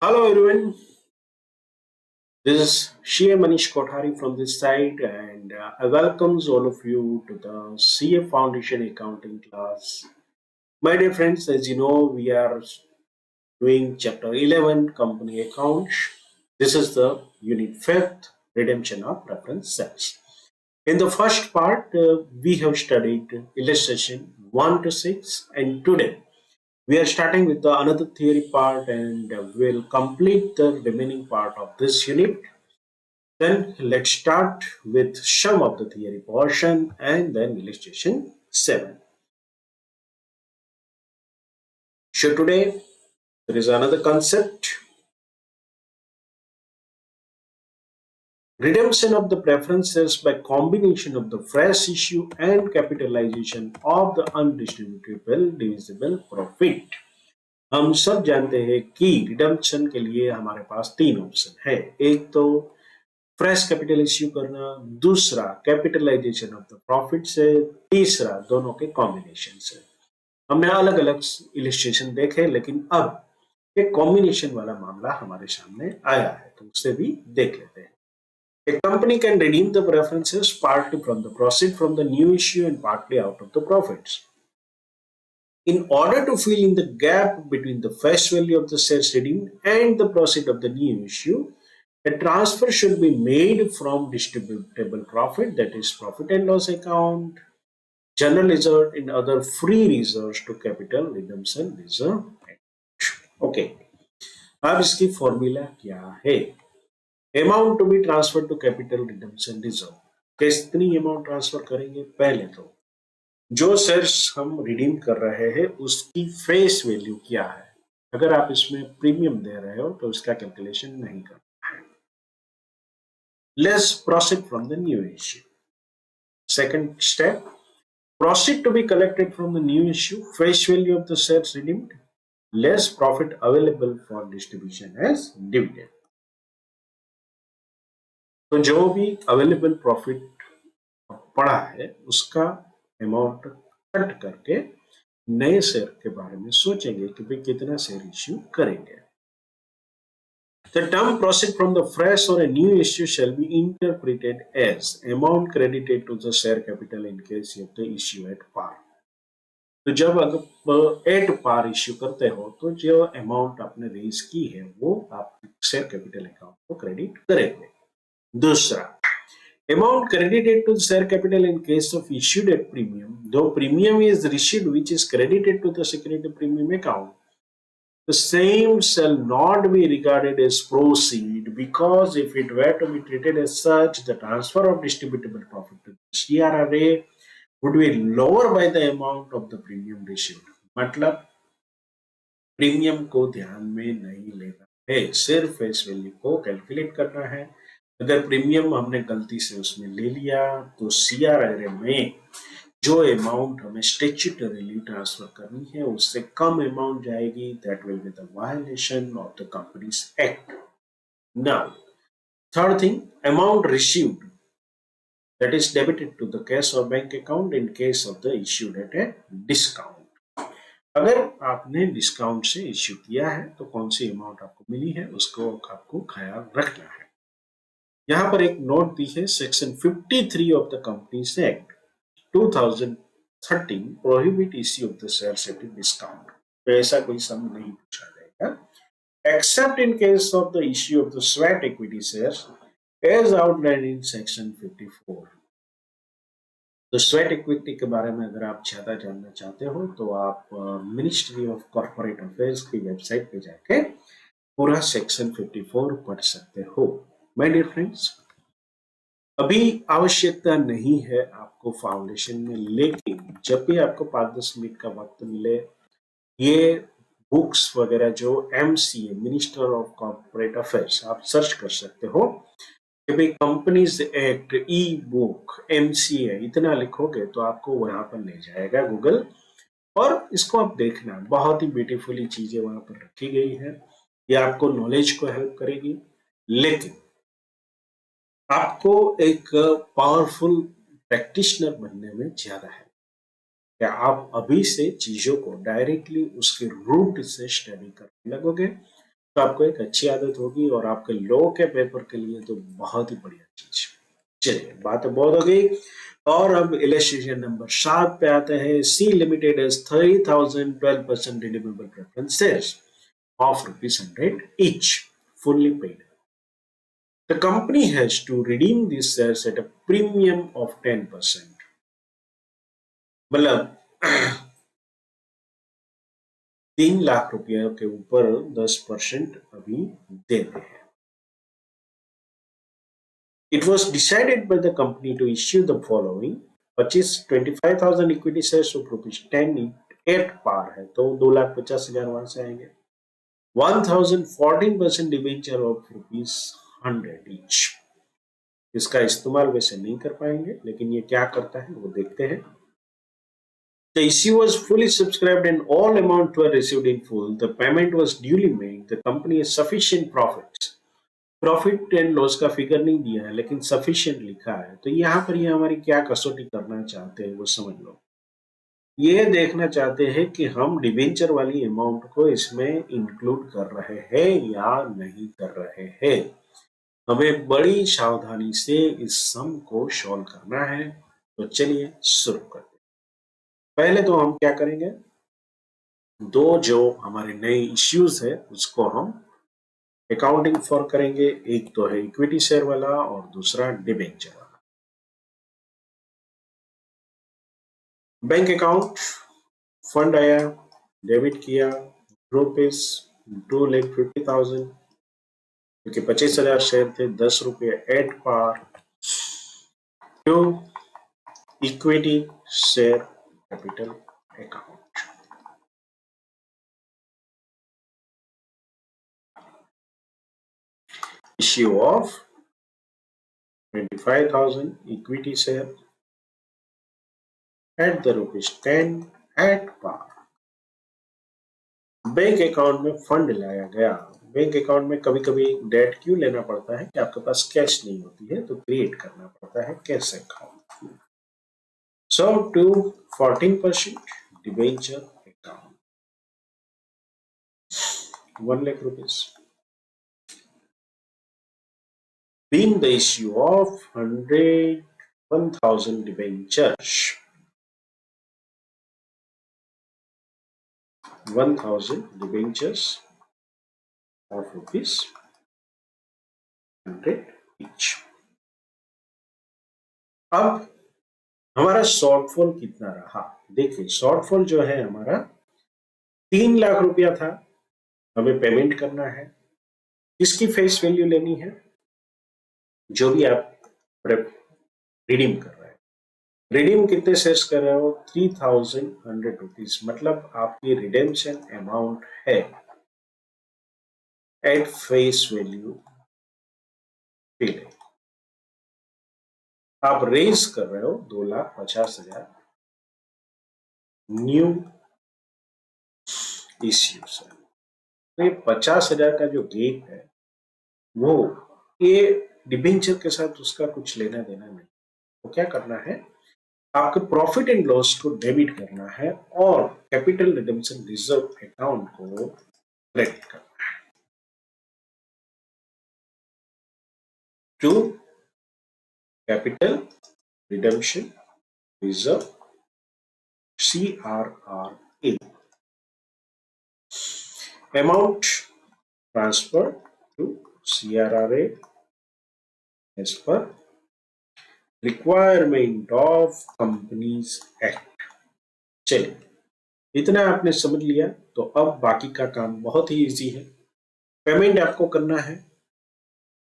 Hello everyone, this is Shia Manish Kothari from this side, and I welcomes all of you to the CA Foundation Accounting class. My dear friends, as you know, we are doing chapter 11 Company Accounts. This is the unit 5th Redemption of Preference Shares. In the first part, we have studied illustration 1 to 6, and today we are starting with the another theory part, and we'll complete the remaining part of this unit. Then let's start with some of the theory portion and then illustration 7. So today there is another concept, redemption of the preferences by combination of the fresh issue and capitalization of the undistributable divisible profit. हम सब जानते हैं कि redemption के लिए हमारे पास तीन option है। एक तो फ्रेश कैपिटल इश्यू करना, दूसरा कैपिटलाइजेशन ऑफ द प्रॉफिट से, तीसरा दोनों के कॉम्बिनेशन से। हमने अलग अलग इलिस्ट्रेशन देखे, लेकिन अब एक कॉम्बिनेशन वाला मामला हमारे सामने आया है, तो उससे भी देख लेते हैं। A company can redeem the preferences partly from the proceed from the new issue and partly out of the profits. In order to fill in the gap between the face value of the shares redeemed and the proceed of the new issue, a transfer should be made from distributable profit, that is profit and loss account, general reserve and other free reserves to capital redemption reserve. Okay, अब इसकी formula क्या है? Amount to be transfer to capital redemption reserve. कितनी amount transfer करेंगे? पहले तो जो shares हम रिडीम कर रहे हैं उसकी फेस वैल्यू क्या है। अगर आप इसमें प्रीमियम दे रहे हो तो उसका कैलकुलेशन नहीं करना है। Let's proceed from the new issue. Second step, proceed to be collected from the new issue, face value of the shares redeemed, less profit available for distribution as dividend. तो जो भी अवेलेबल प्रॉफिट पड़ा है उसका amount cut करके नए share के बारे में सोचेंगे कि भाई कितना शेयर इश्यू करेंगे। The term proceed from the fresh or a new issue shall be interpreted as amount credited to the share capital in case of the issue at par. तो जब अगर एट पार इश्यू करते हो तो जो amount आपने raise की है वो आप शेयर कैपिटल अकाउंट को क्रेडिट करेंगे। दूसरा, amount credited to share capital in case of issued at premium, though premium is received which is credited to the security premium account, the same shall not be regarded as proceed, because if it were to be treated as such, the transfer of distributable profit to the CRRA would be lower by the amount of the premium received. मतलब premium को ध्यान में नहीं लेना है, सिर्फ face value को calculate करना है। अगर प्रीमियम हमने गलती से उसमें ले लिया तो सीआरआरए में जो अमाउंट हमें स्टैट्यूटरीली ट्रांसफर करनी है उससे कम अमाउंट जाएगी। That will be the violation of the companies act. Now third thing, amount received, that is debited to the cash or bank account in case of the issued at a discount. अगर आपने discount से issue किया है तो कौन सी amount आपको मिली है उसको आपको ख्याल रखना है। यहाँ पर एक नोट दी है, section 53 of the companies act 2013 prohibit issue of the shares at discount. तो ऐसा कोई सम नहीं पूछा जाएगा except in case of the issue of the sweat equity shares as outlined in section 54। तो स्वेट इक्विटी के बारे में अगर आप ज्यादा जानना चाहते हो तो आप मिनिस्ट्री ऑफ कॉर्पोरेट अफेयर्स की वेबसाइट पे जाके पूरा सेक्शन 54 पढ़ सकते हो। माय डियर फ्रेंड्स, अभी आवश्यकता नहीं है आपको फाउंडेशन में, लेकिन जब भी आपको 5-10 मिनट का वक्त मिले ये बुक्स वगैरह जो MCA minister of corporate affairs आप सर्च कर सकते हो कि भाई कंपनीज एक्ट ई बुक एमसीए इतना लिखोगे तो आपको वहां पर ले जाएगा गूगल, और इसको आप देखना, बहुत ही ब्यूटीफुली चीजें वहां पर रखी गई है। ये आपको नॉलेज को हेल्प करेगी, लेकिन आपको एक पावरफुल प्रैक्टिशनर बनने में ज्यादा है। क्या आप अभी से चीजों को डायरेक्टली उसके रूट से स्टडी करने लगोगे तो आपको एक अच्छी आदत होगी और आपके लॉ के पेपर के लिए तो बहुत ही बढ़िया चीज। चलिए, बात तो बहुत हो गई और अब इलस्ट्रेशन नंबर 7 पे आते हैं। C limited as 30,000 12% redeemable preference shares of ₹100 each, fully paid. The company has to redeem these shares at a premium of 10%. मतलब 3 लाख रुपए के ऊपर 10% अभी देते हैं। It was decided by the company to issue the following: purchase 25,000 equity shares of ₹10 at par है तो 2,50,000 वहां से आएंगे। 1,014% डिवेंचर ऑफ ₹100 each। इसका इस्तेमाल वैसे नहीं कर पाएंगे, लेकिन ये क्या करता है वो देखते हैं। The issue was fully subscribed and all amounts were received in full. The payment was duly made. The company has sufficient profits. Profit and loss का फिगर नहीं दिया है, लेकिन सफिशिएंट लिखा है। तो यहाँ पर ये हमारी क्या कसौटी करना चाहते हैं वो समझ लो। ये देखना चाहते हैं कि हम डिवेंचर वाली अमाउंट को इसमें इंक्लूड कर रहे हैं या नहीं कर रहे हैं। हमें बड़ी सावधानी से इस सम को सॉल्व करना है। तो चलिए शुरू करते हैं। पहले तो हम क्या करेंगे, दो जो हमारे नए इश्यूज है उसको हम अकाउंटिंग फॉर करेंगे। एक तो है इक्विटी शेयर वाला और दूसरा डिबेंचर वाला। बैंक अकाउंट फंड आया, डेबिट किया ₹2,50,000 क्योंकि 25,000 शेयर थे, ₹10 at par to equity share capital account. Issue of 25,000 equity share at the ₹10 at par। Bank account में फंड लाया गया। बैंक अकाउंट में कभी कभी डेट क्यों लेना पड़ता है कि आपके पास कैश नहीं होती है, तो क्रिएट करना पड़ता है cash account. So to 14% debenture account, ₹1,00,000। Being the issue of 1,000 debentures, 1,000 debentures of ₹100 each। अब हमारा शॉर्टफॉल कितना रहा, देखिए शॉर्टफॉल जो है हमारा 3 लाख रुपया था। हमें पेमेंट करना है। किसकी फेस वैल्यू लेनी है, जो भी आप रिडीम कर रहे हैं। रिडीम कितने शेयर्स कर रहे हो, 3,100 रुपीज, मतलब आपकी रिडेम्पशन अमाउंट है एट फेस वैल्यू। आप रेज कर रहे हो 2,50,000 न्यू इश्यू से। तो ये 50,000 का जो गेप है वो ये डिबेंचर के साथ उसका कुछ लेना देना नहीं। तो क्या करना है, आपके प्रॉफिट एंड लॉस को डेबिट करना है और कैपिटल रिडेम्पशन रिजर्व अकाउंट को क्रेडिट करना है। To capital redemption reserve CRRA, amount transferred to CRRA as per requirement of Companies Act। चलिए, इतना आपने समझ लिया तो अब बाकी का काम बहुत ही इजी है। पेमेंट आपको करना है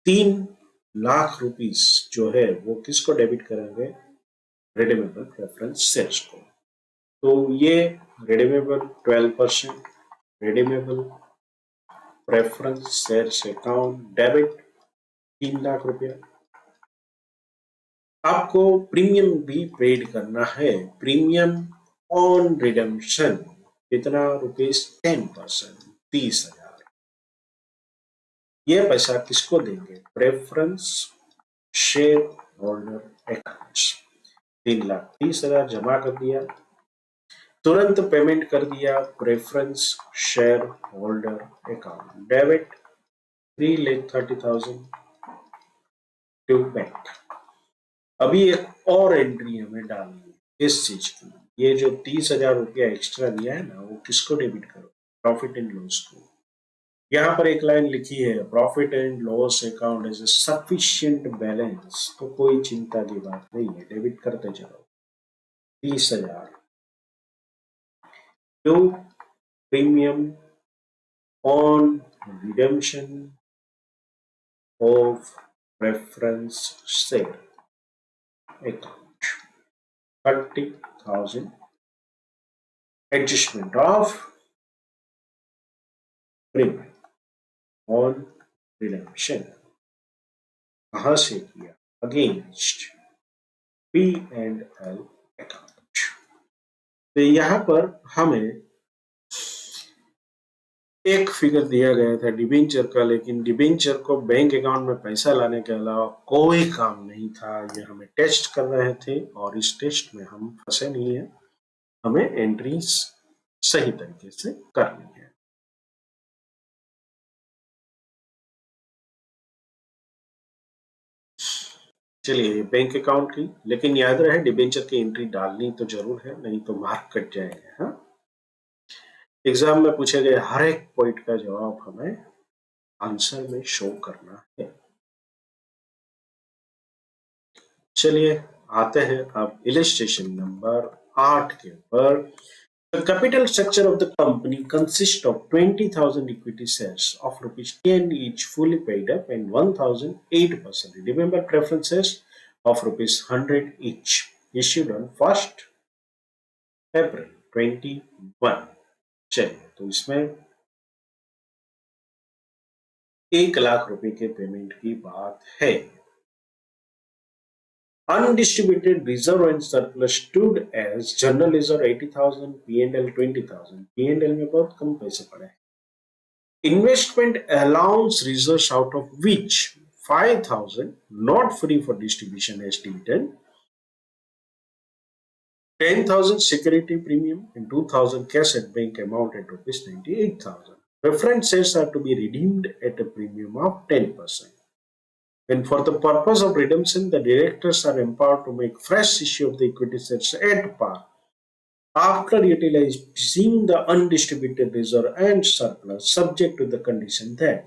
3 लाख रुपीस जो है वो किसको डेबिट करेंगे, रिडीमेबल प्रेफरेंस शेयर्स को। तो ये redeemable 12%, redeemable preference shares account debit 3 lakh रुपया। आपको प्रीमियम भी पेड करना है, प्रीमियम ऑन रिडेम्पशन कितना, ₹10%, 30,000। ये पैसा किसको देंगे, प्रेफरेंस शेयर होल्डर अकाउंट्स। 3,30,000 जमा कर दिया। तुरंत पेमेंट कर दिया preference share holder account, debit 3,30,000 to bank. अभी एक और एंट्री हमें डालनी है इस चीज की, ये जो 30,000 रुपया एक्स्ट्रा दिया है ना, वो किसको डेबिट करो? प्रॉफिट एंड लॉस को। यहाँ पर एक लाइन लिखी है, profit and loss account is sufficient balance, तो कोई चिंता की बात नहीं है, डेबिट करते चलो 30,000 to premium on redemption of reference share account, 30,000 adjustment of premium on redemption. कहां से किया? Against P and L account. तो यहां पर हमें एक फिगर दिया गया था डिबेंचर का, लेकिन डिबेंचर को बैंक अकाउंट में पैसा लाने के अलावा कोई काम नहीं था, ये हमें टेस्ट कर रहे थे और इस टेस्ट में हम फंसे नहीं है, हमें एंट्रीज सही तरीके से करनी है। चलिए बैंक अकाउंट की, लेकिन याद रहे डिबेंचर की एंट्री डालनी तो जरूर है, नहीं तो मार्क कट जाएंगे। हाँ, एग्जाम में पूछे गए हर एक पॉइंट का जवाब हमें आंसर में शो करना है। चलिए आते हैं अब इलिस्ट्रेशन नंबर 8 के ऊपर। The capital structure of the company consists of 20,000 equity shares of rupees 10 each fully paid up and 1,000 8%. Remember preferences of rupees 100 each issued on 1st April 21। चलिए तो इसमें 1,00,000 रुपए के पेमेंट की बात है। Undistributed reserve and surplus stood as general reserve 80,000, P&L 20,000। P&L में बहुत कम पैसे पड़े हैं। Investment allowance reserves, out of which 5,000 not free for distribution as dividend, 10,000 security premium and 2,000 cash at bank amount at rupees 98,000. Preference shares are to be redeemed at a premium of 10%. And for the purpose of redemption, the directors are empowered to make fresh issue of the equity shares at par after utilizing the undistributed reserve and surplus, subject to the condition that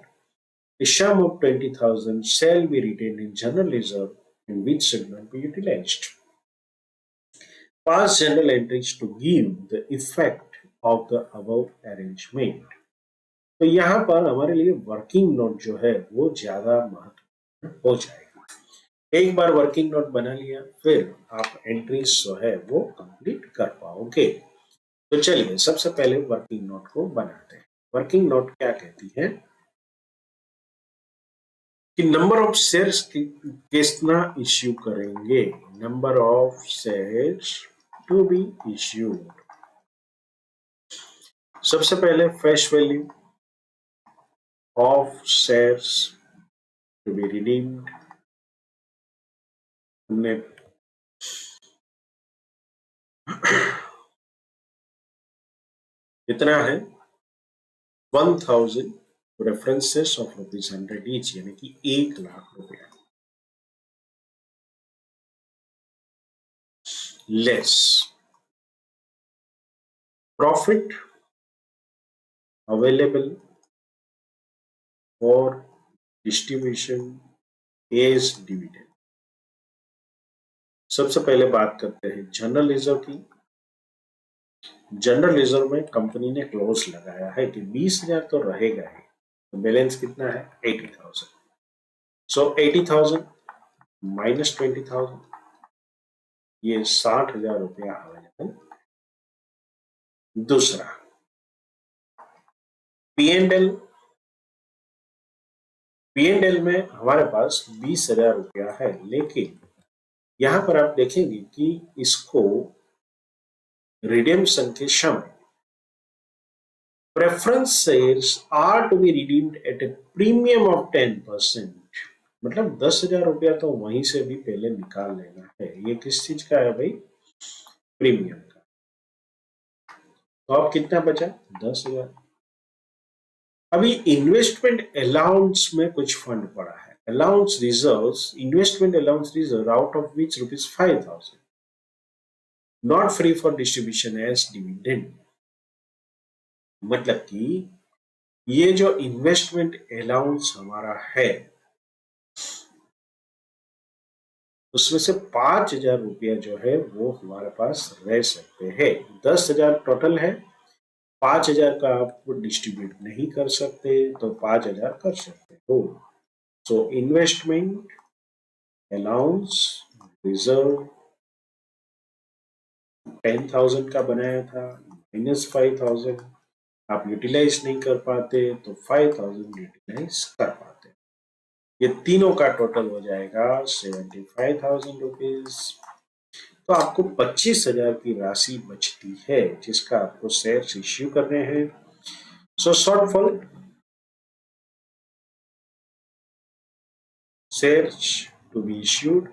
a sum of 20,000 shall be retained in general reserve and which should not be utilized. Pass general entries to give the effect of the above arrangement. तो यहाँ पर हमारे लिए working note जो है वो ज्यादा महत्वपूर्ण हो जाएगा। एक बार वर्किंग नोट बना लिया, फिर आप एंट्रीज जो है वो कंप्लीट कर पाओगे। तो चलिए सबसे पहले वर्किंग नोट को बनाते हैं। वर्किंग नोट क्या कहती है कि नंबर ऑफ शेयर्स कितना इश्यू करेंगे, number of shares to be issued. सबसे पहले face value of shares to be redeemed, हमने कितना है 1,000 रेफरेंसेस ऑफ रुपीज 100 ईच, यानी कि 1,00,000 रुपया less profit available for distribution as dividend. सबसे पहले बात करते हैं जनरल रिजर्व की। जनरल रिजर्व में कंपनी ने क्लोज लगाया है कि 20,000 तो रहेगा ही, तो बैलेंस कितना है 80,000। सो 80,000 माइनस 20,000, ये 60,000 रुपया अवेलेबल। दूसरा पीएनएल, पीएनएल में हमारे पास 20,000 रुपया है, लेकिन यहां पर आप देखेंगे कि इसको रिडेम्पशन के समय preference shares are to be redeemed at a premium of 10%, मतलब 10,000 रुपया तो वहीं से भी पहले निकाल लेना है। ये किस चीज का है भाई? प्रीमियम का। तो अब कितना बचा? 10,000। अभी इन्वेस्टमेंट अलाउंस में कुछ फंड पड़ा है, allowance reserves, investment allowance reserve out of which ₹5,000 not free for distribution as dividend. मतलब कि ये जो इन्वेस्टमेंट अलाउंस हमारा है उसमें से 5,000 रुपया जो है वो हमारे पास रह सकते हैं। 10,000 टोटल है, 5,000 का आप डिस्ट्रीब्यूट नहीं कर सकते तो 5,000 कर सकते हो। सो इन्वेस्टमेंट अलाउंस रिजर्व 10,000 का बनाया था, -5,000 आप यूटिलाइज नहीं कर पाते तो 5,000 यूटिलाइज कर पाते। ये तीनों का टोटल हो जाएगा 75,000 रुपीज। तो आपको 25,000 की राशि बचती है जिसका आपको शेयर इश्यू करने हैं। So shortfall shares to be issued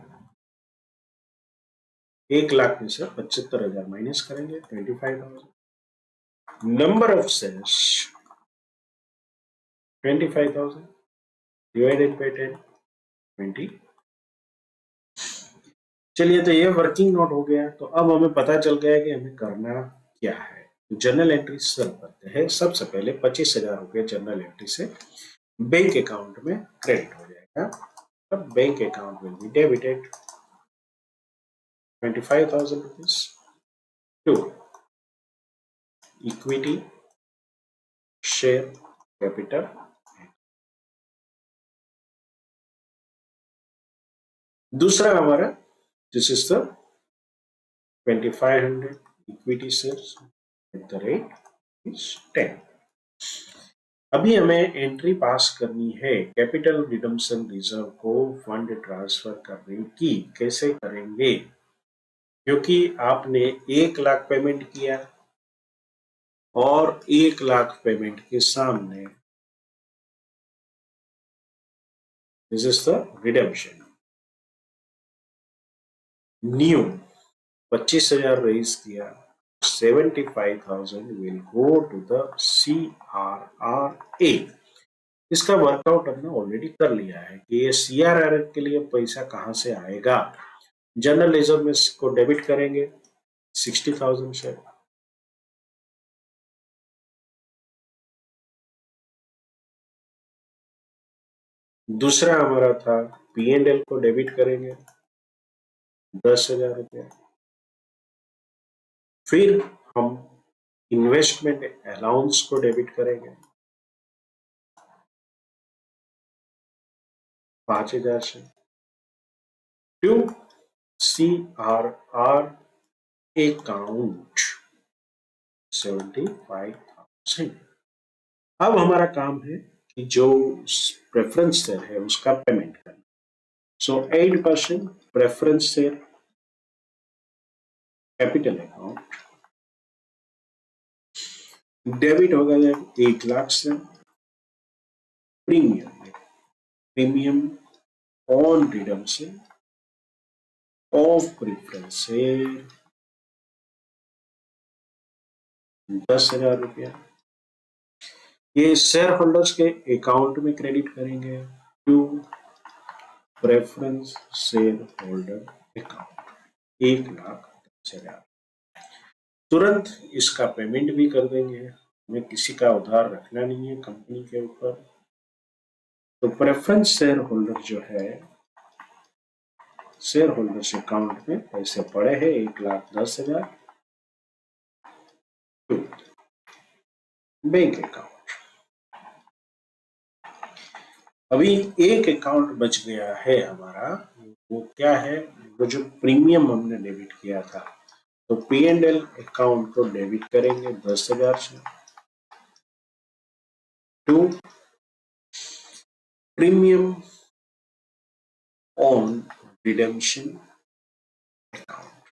1,00,000 में से 75,000 माइनस करेंगे 25,000। Number of shares 25,000 divided by 10 20। चलिए तो ये वर्किंग नोट हो गया। तो अब हमें पता चल गया कि हमें करना क्या है। जर्नल एंट्री शुरू करते हैं। सबसे पहले 25,000 रुपये जर्नल एंट्री से बैंक अकाउंट में क्रेडिट हो जाएगा। अब bank account will be debited 25,000 rupees to equity share capital। दूसरा हमारा this is the 2,500 equity shares at the rate is 10। अभी हमें एंट्री पास करनी है कैपिटल रिडम्पशन रिजर्व को फंड ट्रांसफर करने की। कैसे करेंगे? क्योंकि आपने 1,00,000 पेमेंट किया और 1,00,000 पेमेंट के सामने this is the redemption new 25,000 raise किया, 75,000 will go to the CRRA। इसका वर्कआउट हमने ऑलरेडी कर लिया है कि ये CRRA के लिए पैसा कहां से आएगा। जनरल रिजर्व में को डेबिट करेंगे 60,000 से। दूसरा हमारा था P&L को डेबिट करेंगे 10,000 रुपया। फिर हम इन्वेस्टमेंट अलाउंस को डेबिट करेंगे 5,000 से टू CRR अकाउंट 75,000। अब हमारा काम है कि जो प्रेफरेंस शेयर है उसका पेमेंट करना। So 8% preference share capital account debit होगा 1,00,000 से premium on redemption of preference share 10,000 रुपया। ये शेयर होल्डर्स के अकाउंट में क्रेडिट करेंगे to preference share holder account 1,10,000। तुरंत इसका पेमेंट भी कर देंगे, हमें किसी का उधार रखना नहीं है कंपनी के ऊपर। तो प्रेफरेंस शेयर होल्डर जो है शेयर होल्डर्स अकाउंट में पैसे पड़े हैं 1,10,000 बैंक अकाउंट। अभी एक अकाउंट बच गया है हमारा, वो क्या है? वो जो प्रीमियम हमने डेबिट किया था। तो P&L अकाउंट को डेबिट करेंगे 10,000 से to premium on redemption account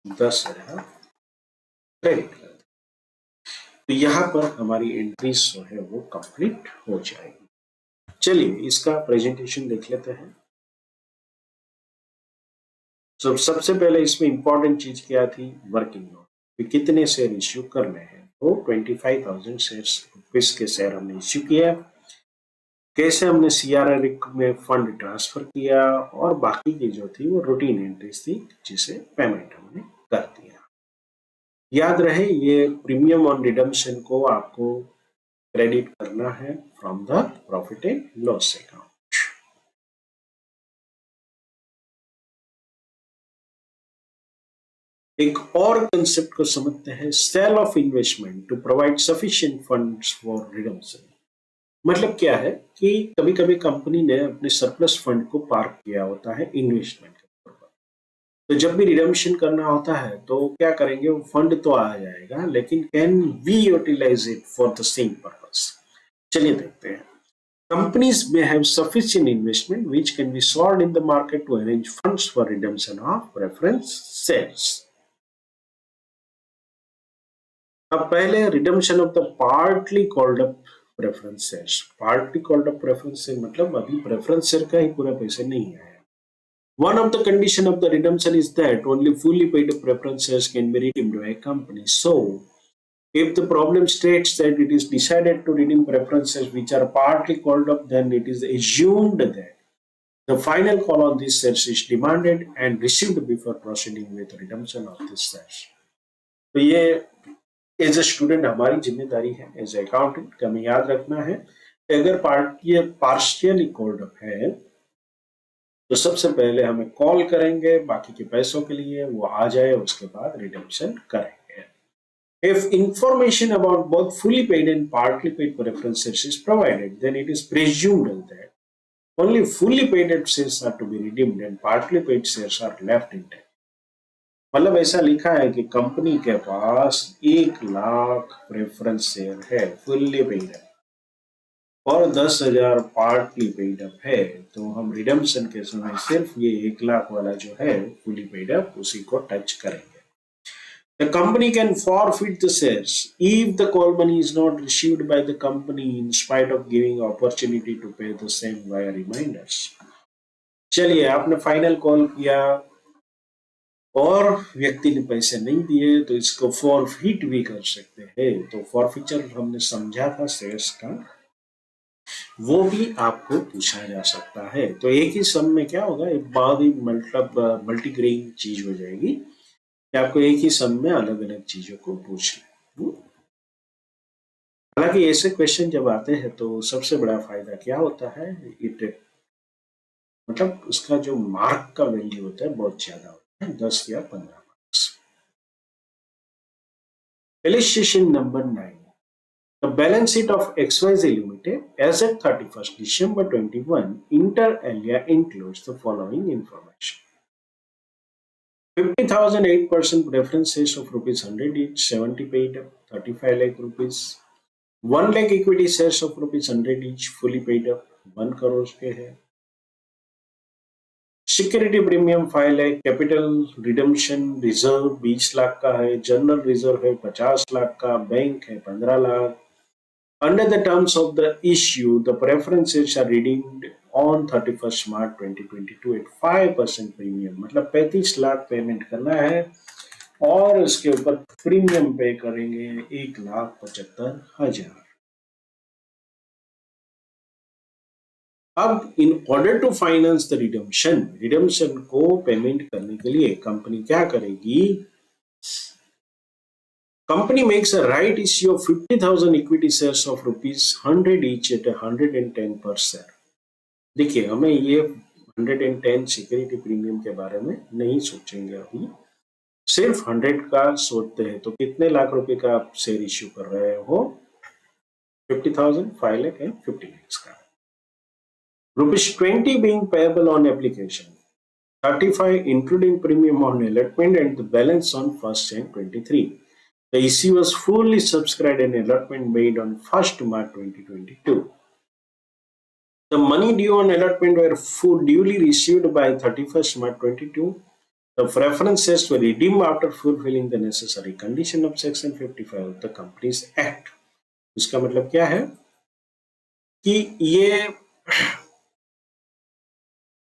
10,000 credit कर। तो यहाँ पर हमारी एंट्रीज जो है वो कंप्लीट हो जाएगी। चलिए इसका प्रेजेंटेशन देख लेते हैं। तो सबसे पहले इसमें इंपॉर्टेंट चीज क्या थी? Working note. कि कितने शेयर इश्यू करने हैं। तो 25,000 शेयर्स रुपीस के शेयर हमने इश्यू किया। कैसे हमने CRR में फंड ट्रांसफर किया और बाकी की जो थी वो रूटीन एंट्रीज थी जिसे पेमेंट हमने कर दिया। याद रहे ये प्रीमियम ऑन रिडम्पशन को आपको क्रेडिट करना है from the profit and loss account. एक और कंसेप्ट को समझते हैं, sale of investment to provide sufficient funds for redemption. मतलब क्या है कि कभी कभी कंपनी ने अपने सरप्लस फंड को पार्क किया होता है इन्वेस्टमेंट के तौर पर। तो जब भी रिडम्पशन करना होता है तो क्या करेंगे, वो फंड तो आ जाएगा लेकिन can we utilize it for the same purpose. चलिए देखते हैं। Companies may have sufficient investment which can be sold in the market to arrange funds for redemption of preference shares. अब पहले redemption of the partly called up preference shares. Partly called up preference share मतलब अभी preference share का ही पूरा पैसे नहीं आया। One of the condition of the redemption is that only fully paid up preference shares can be redeemed by a company. So, if the problem states that it is decided to redeem preferences which are partly called up, then it is assumed that the final call on these shares is demanded and received before proceeding with redemption of these shares. तो ये as a student हमारी जिम्मेदारी है, as a accountant का हमें याद रखना है कि अगर पार्शियली कॉल्ड अप है तो सबसे पहले हमें कॉल करेंगे, बाकी के पैसों के लिए वो आ जाए उसके बाद रिडेम्पशन करेंगे। If information about both fully paid and partly paid preference shares is provided, then it is presumed that only fully paid shares are to be redeemed and partly paid shares are left intact. मतलब ऐसा लिखा है कि company के पास 1,00,000 preference share है, fully paid है, और 10,000 partly paid up है, तो हम रिडम्पशन के समय सिर्फ ये 1,00,000 वाला जो है फुली पेड अप उसी को टच करेंगे। The company can forfeit the shares if the call money is not received by the company in spite of giving opportunity to pay the same via reminders. चलिए, आपने final call किया और व्यक्ति ने पैसे नहीं दिए तो इसको फॉरफिट भी कर सकते हैं। तो फॉरफिचर हमने समझा था शेयर्स का, वो भी आपको पूछा जा सकता है। तो एक ही सम में क्या होगा, एक बहुत ही मतलब मल्टीग्रेन चीज हो जाएगी कि आपको एक ही सम में अलग अलग चीजों को पूछ लें। हालांकि ऐसे क्वेश्चन जब आते हैं तो सबसे बड़ा फायदा क्या होता है, इट मतलब उसका जो मार्क का वैल्यू होता है बहुत ज्यादा होता है, 10 या 15 marks. Illustration number 9. The balance sheet of XYZ Limited as at 31st December 21 inter alia includes the following information. 50,000 8% preference shares of rupees 100 each, 70 paid up, 35 lakh rupees. 1 lakh equity shares of rupees 100 each, fully paid up, 1 crore के है। Security premium 5 lakh, capital redemption reserve 20 lakh का है, general reserve है 50 लाख का, bank है 15 lakh. Under the terms of the issue, the preferences are redeemed on 31st March 2022 at 5% premium, मतलब 35 lakh payment करना है और उसके ऊपर प्रीमियम पे करेंगे 1,75,000। अब in order to finance the redemption को पेमेंट करने के लिए कंपनी क्या करेगी, company makes a right issue of 50,000 equity shares of rupees 100 each at 110 per share. देखिए, हमें ये 110 सिक्योरिटी प्रीमियम के बारे में नहीं सोचेंगे अभी, सिर्फ 100 का सोचते हैं। तो कितने लाख रुपए का आप शेयर इश्यू कर रहे हो, 50,000, 5 लाख एंड 50 लाख का। Rupees 20 being payable on application, 35 including premium on allotment and the balance on 1st Jan 23. The issue was fully subscribed and allotment made on 1st March 2022. The money due on allotment were duly received by 31st March 22. The preferences were redeemed after fulfilling the necessary condition of Section 55 of the Companies Act. इसका मतलब क्या है कि ये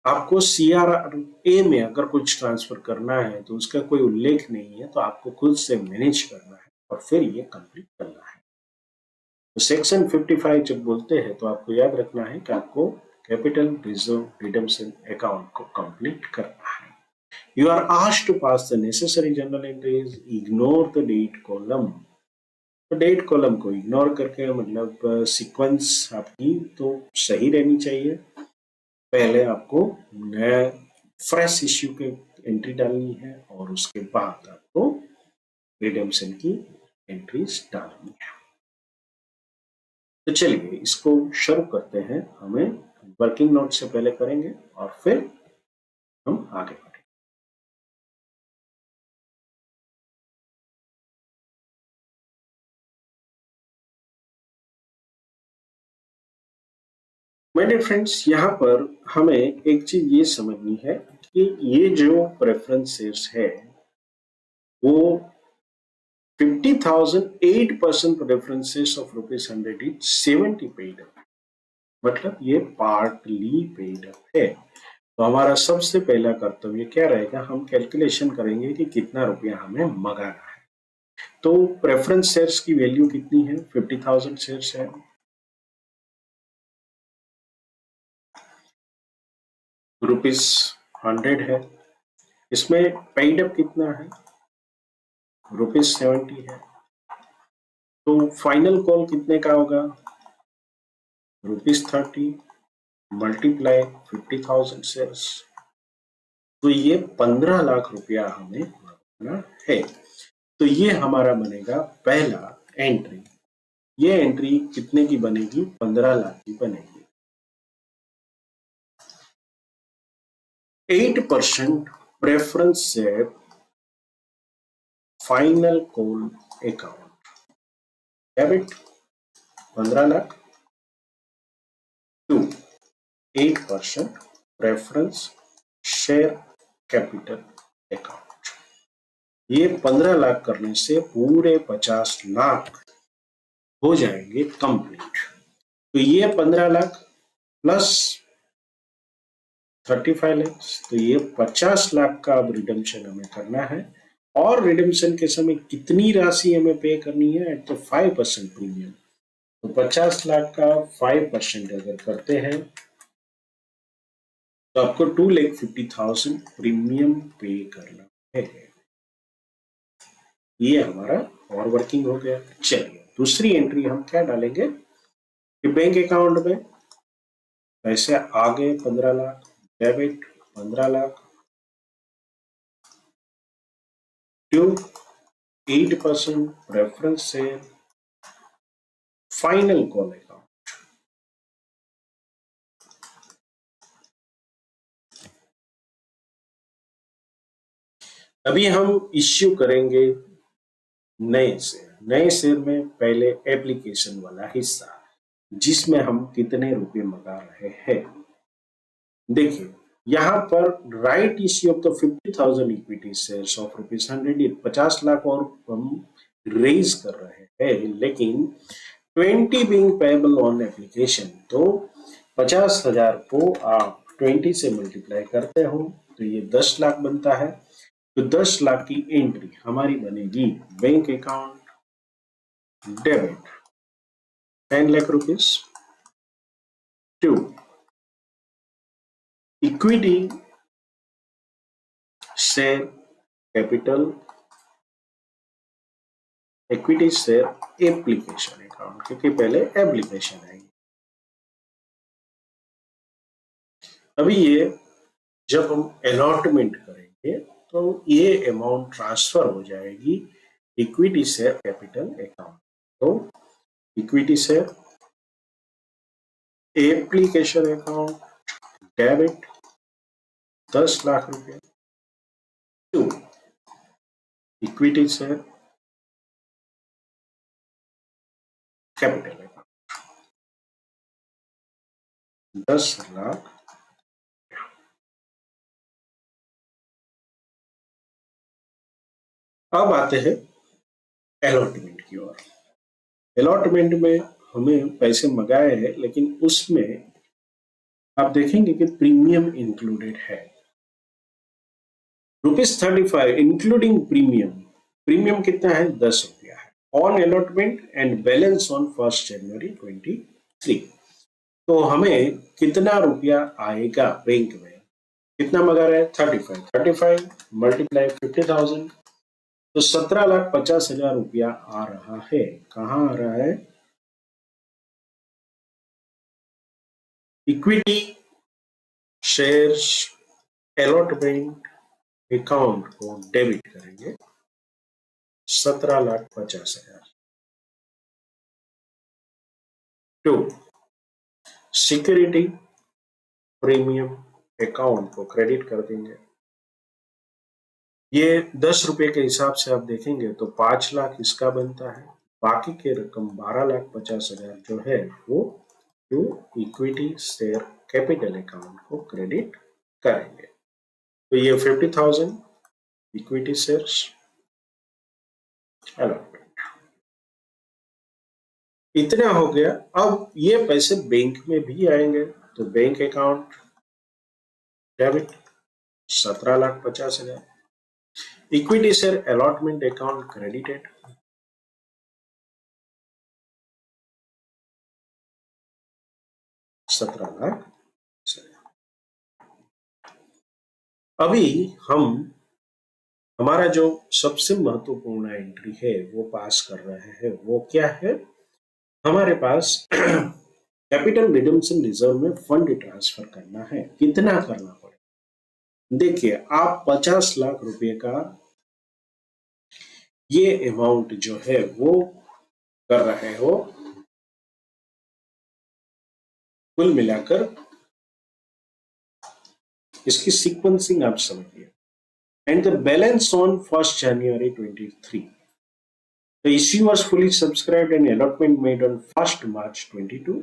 आपको CRA में अगर कुछ ट्रांसफर करना है तो उसका कोई उल्लेख नहीं है, तो आपको खुद से मैनेज करना है और फिर ये कंप्लीट करना है। तो सेक्शन 55 जब बोलते हैं तो आपको याद रखना है कि आपको कैपिटल रिजर्व रिडेम्पशन अकाउंट को कंप्लीट करना है। You are asked to pass the necessary journal entries, ignore the date column. तो डेट कॉलम को इग्नोर करके मतलब सीक्वेंस आपकी तो सही रहनी चाहिए। पहले आपको नया फ्रेश इश्यू के एंट्री डालनी है और उसके बाद आपको रिडेम्पशन की एंट्रीज डालनी है। तो चलिए इसको शुरू करते हैं। हमें वर्किंग नोट से पहले करेंगे और फिर हम आगे बढ़ेंगे। माय डियर फ्रेंड्स, यहाँ पर हमें एक चीज ये समझनी है कि ये जो प्रेफरेंस शेयर्स है वो 50,000 8% preferences of ₹100 is 70 paid up, मतलब ये पार्टली पेड अप है। तो हमारा सबसे पहला कर्तव्य क्या रहेगा, हम कैलकुलेशन करेंगे कि कितना रुपया हमें मंगाना है। तो प्रेफरेंस शेयर्स की वैल्यू कितनी है, 50,000 शेयर्स है, ₹100 है। इसमें पेड अप कितना है, ₹70 है। तो फाइनल कॉल कितने का होगा, ₹30 मल्टीप्लाई 50,000 शेयर्स, तो ये 15 लाख रुपया हमें भरना है। तो ये हमारा बनेगा पहला एंट्री। ये एंट्री कितने की बनेगी, 15 लाख की बनेगी। 8% preference share final call account debit 15 lakh to 8% preference share capital account. ये 15 लाख करने से पूरे 50 लाख हो जाएंगे कंप्लीट। तो ये 15 लाख प्लस 35 लाख, तो ये 50 लाख का अब रिडम्पशन हमें करना है। और रिडम्पशन के समय कितनी राशि हमें पे करनी है, एट द 5% प्रीमियम। तो 50 लाख का 5% अगर करते हैं तो आपको 2,50,000 प्रीमियम पे करना है। ये हमारा और वर्किंग हो गया। चलिए दूसरी एंट्री हम क्या डालेंगे कि बैंक अकाउंट में पैसे आ गए 15 lakh, debit 15 lakh to 8% preference share final call account. अभी हम इश्यू करेंगे नए शेयर। नए शेयर में पहले एप्लीकेशन वाला हिस्सा, जिसमें हम कितने रुपए मंगा रहे हैं। देखिए यहाँ पर right issue of the 50,000 equity shares of ₹100, 50 lakh और हम रेज कर रहे हैं, लेकिन 20 बीइंग पेएबल ऑन एप्लीकेशन, तो 50,000 को आप 20 से मल्टीप्लाई करते हो तो ये 10 लाख बनता है। तो 10 लाख की एंट्री हमारी बनेगी bank account debit 10 lakh rupees to equity share capital equity share application account, क्योंकि पहले एप्लीकेशन है। अभी ये जब हम अलॉटमेंट करेंगे तो ये अमाउंट ट्रांसफर हो जाएगी इक्विटी शेयर कैपिटल अकाउंट। तो equity share application account debit 10 lakh रुपए to equity share capital account 10 lakh. अब आते हैं अलॉटमेंट की ओर। अलॉटमेंट में हमें पैसे मंगाए हैं, लेकिन उसमें आप देखेंगे कि प्रीमियम इंक्लूडेड है ₹35 इंक्लूडिंग प्रीमियम। प्रीमियम कितना है? ₹10 है on allotment and balance on 1 जनवरी 23। तो हमें कितना रुपया आएगा बैंक में? कितना मगा रहा है? 35। 35 मल्टीप्लाई 50,000 तो 17,50,000 रुपया आ रहा है। कहाँ आ रहा है? इक्विटी शेयर्स अलॉटमेंट अकाउंट को डेबिट करेंगे 17,50,000। टू सिक्योरिटी प्रीमियम अकाउंट को क्रेडिट कर देंगे। ये ₹10 के हिसाब से आप देखेंगे तो 5 लाख इसका बनता है, बाकी की रकम 12,50,000 जो है वो to equity share capital account को क्रेडिट करेंगे। तो ये 50,000 इक्विटी शेयर्स अलॉटमेंट इतना हो गया। अब ये पैसे बैंक में भी आएंगे तो bank account debit 17,50,000, equity share allotment account credited 17,00,000। अभी हम हमारा जो सबसे महत्वपूर्ण एंट्री है वो पास कर रहे हैं, वो क्या है? हमारे पास कैपिटल रिडम्पशन रिजर्व में फंड ट्रांसफर करना है। कितना करना पड़ेगा? देखिए, आप 50 लाख रुपए का ये अमाउंट जो है वो कर रहे हो, कुल मिलाकर इसकी सीक्वेंसिंग आप समझिए। And the balance on 1 January 23, the issue was fully subscribed and allotment made on 1 March 22.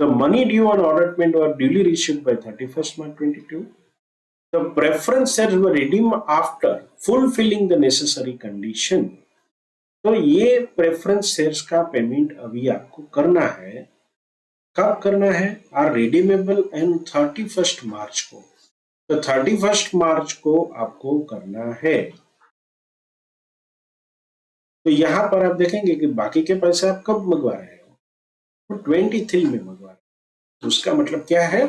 The money due on allotment were duly received by 31st March 22. The preference shares were redeemed after fulfilling the necessary condition. तो ये preference shares का payment अभी आपको करना है। कब करना है? आर रिडीमेबल एंड 31 मार्च को। तो 31 मार्च को आपको करना है। तो यहां पर आप देखेंगे कि बाकी के पैसे आप कब मंगवा रहे हो? तो 23 में मंगवा रहे हो। तो उसका मतलब क्या है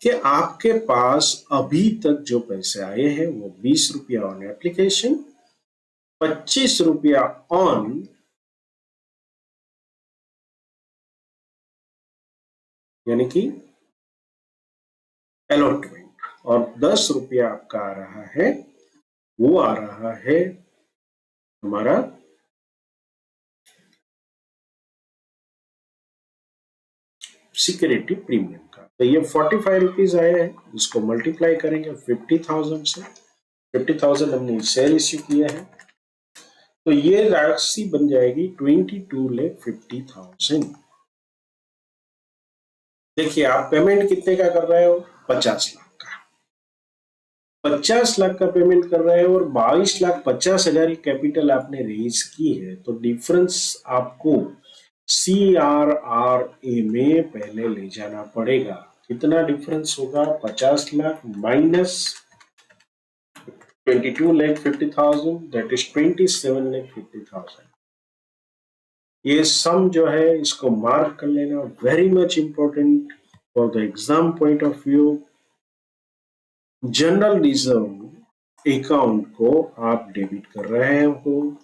कि आपके पास अभी तक जो पैसे आए हैं वो ₹20 ऑन एप्लीकेशन, ₹25 ऑन यानी कि अलॉटमेंट, और ₹10 आपका आ रहा है, वो आ रहा है हमारा सिक्योरिटी प्रीमियम का। तो ये ₹45 आए हैं, इसको मल्टीप्लाई करेंगे 50,000 से। 50,000 हमने शेयर इश्यू किया है, तो ये राशि बन जाएगी 22,50,000। देखिए, आप पेमेंट कितने का कर रहे हो? 50 लाख का। 50 लाख का पेमेंट कर रहे हो और 22,50,000 कैपिटल आपने रेज की है, तो डिफरेंस आपको CRRA में पहले ले जाना पड़ेगा। कितना डिफरेंस होगा? 50 लाख माइनस 22,50,000, दैट इज 27,50,000। ये सम जो है इसको मार्क कर लेना, very much important for the exam point of view. General reserve account को आप डेबिट कर रहे हो।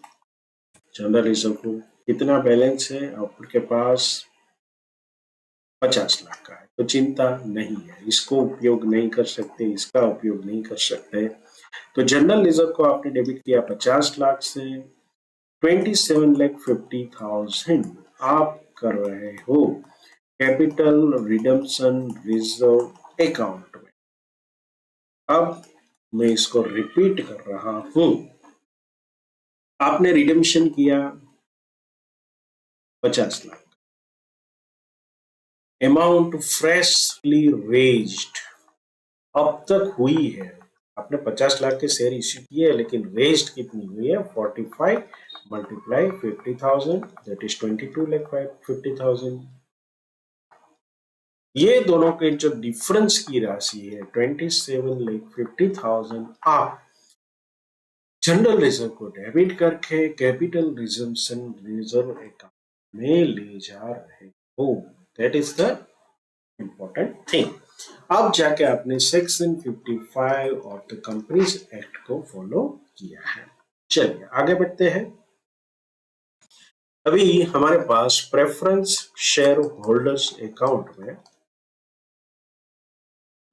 जनरल रिजर्व को कितना बैलेंस है आपके पास? 50 लाख का है, तो चिंता नहीं है, इसको उपयोग नहीं कर सकते, इसका उपयोग नहीं कर सकते। तो जनरल रिजर्व को आपने डेबिट किया 50 लाख से, 27,50,000 आप कर रहे हो कैपिटल रिडम्पशन रिजर्व अकाउंट में। अब मैं इसको रिपीट कर रहा हूं। आपने रिडम्पशन किया 50 लाख, अमाउंट फ्रेशली रेज्ड अब तक हुई है, आपने 50 लाख के शेयर इश्यू किए, लेकिन रेज्ड कितनी हुई है? 45 मल्टीप्लाई 50,000, दैट इज 22,50,000। ये दोनों के जो डिफरेंस की राशि है 27,50,000 आप जनरल रिजर्व को डेबिट करके कैपिटल रिजर्व अकाउंट में ले जा रहे हो। That is the important thing. अब जाके आपने section 55 of the companies act को फॉलो किया है। चलिए आगे बढ़ते हैं। अभी हमारे पास प्रेफरेंस शेयर होल्डर्स अकाउंट में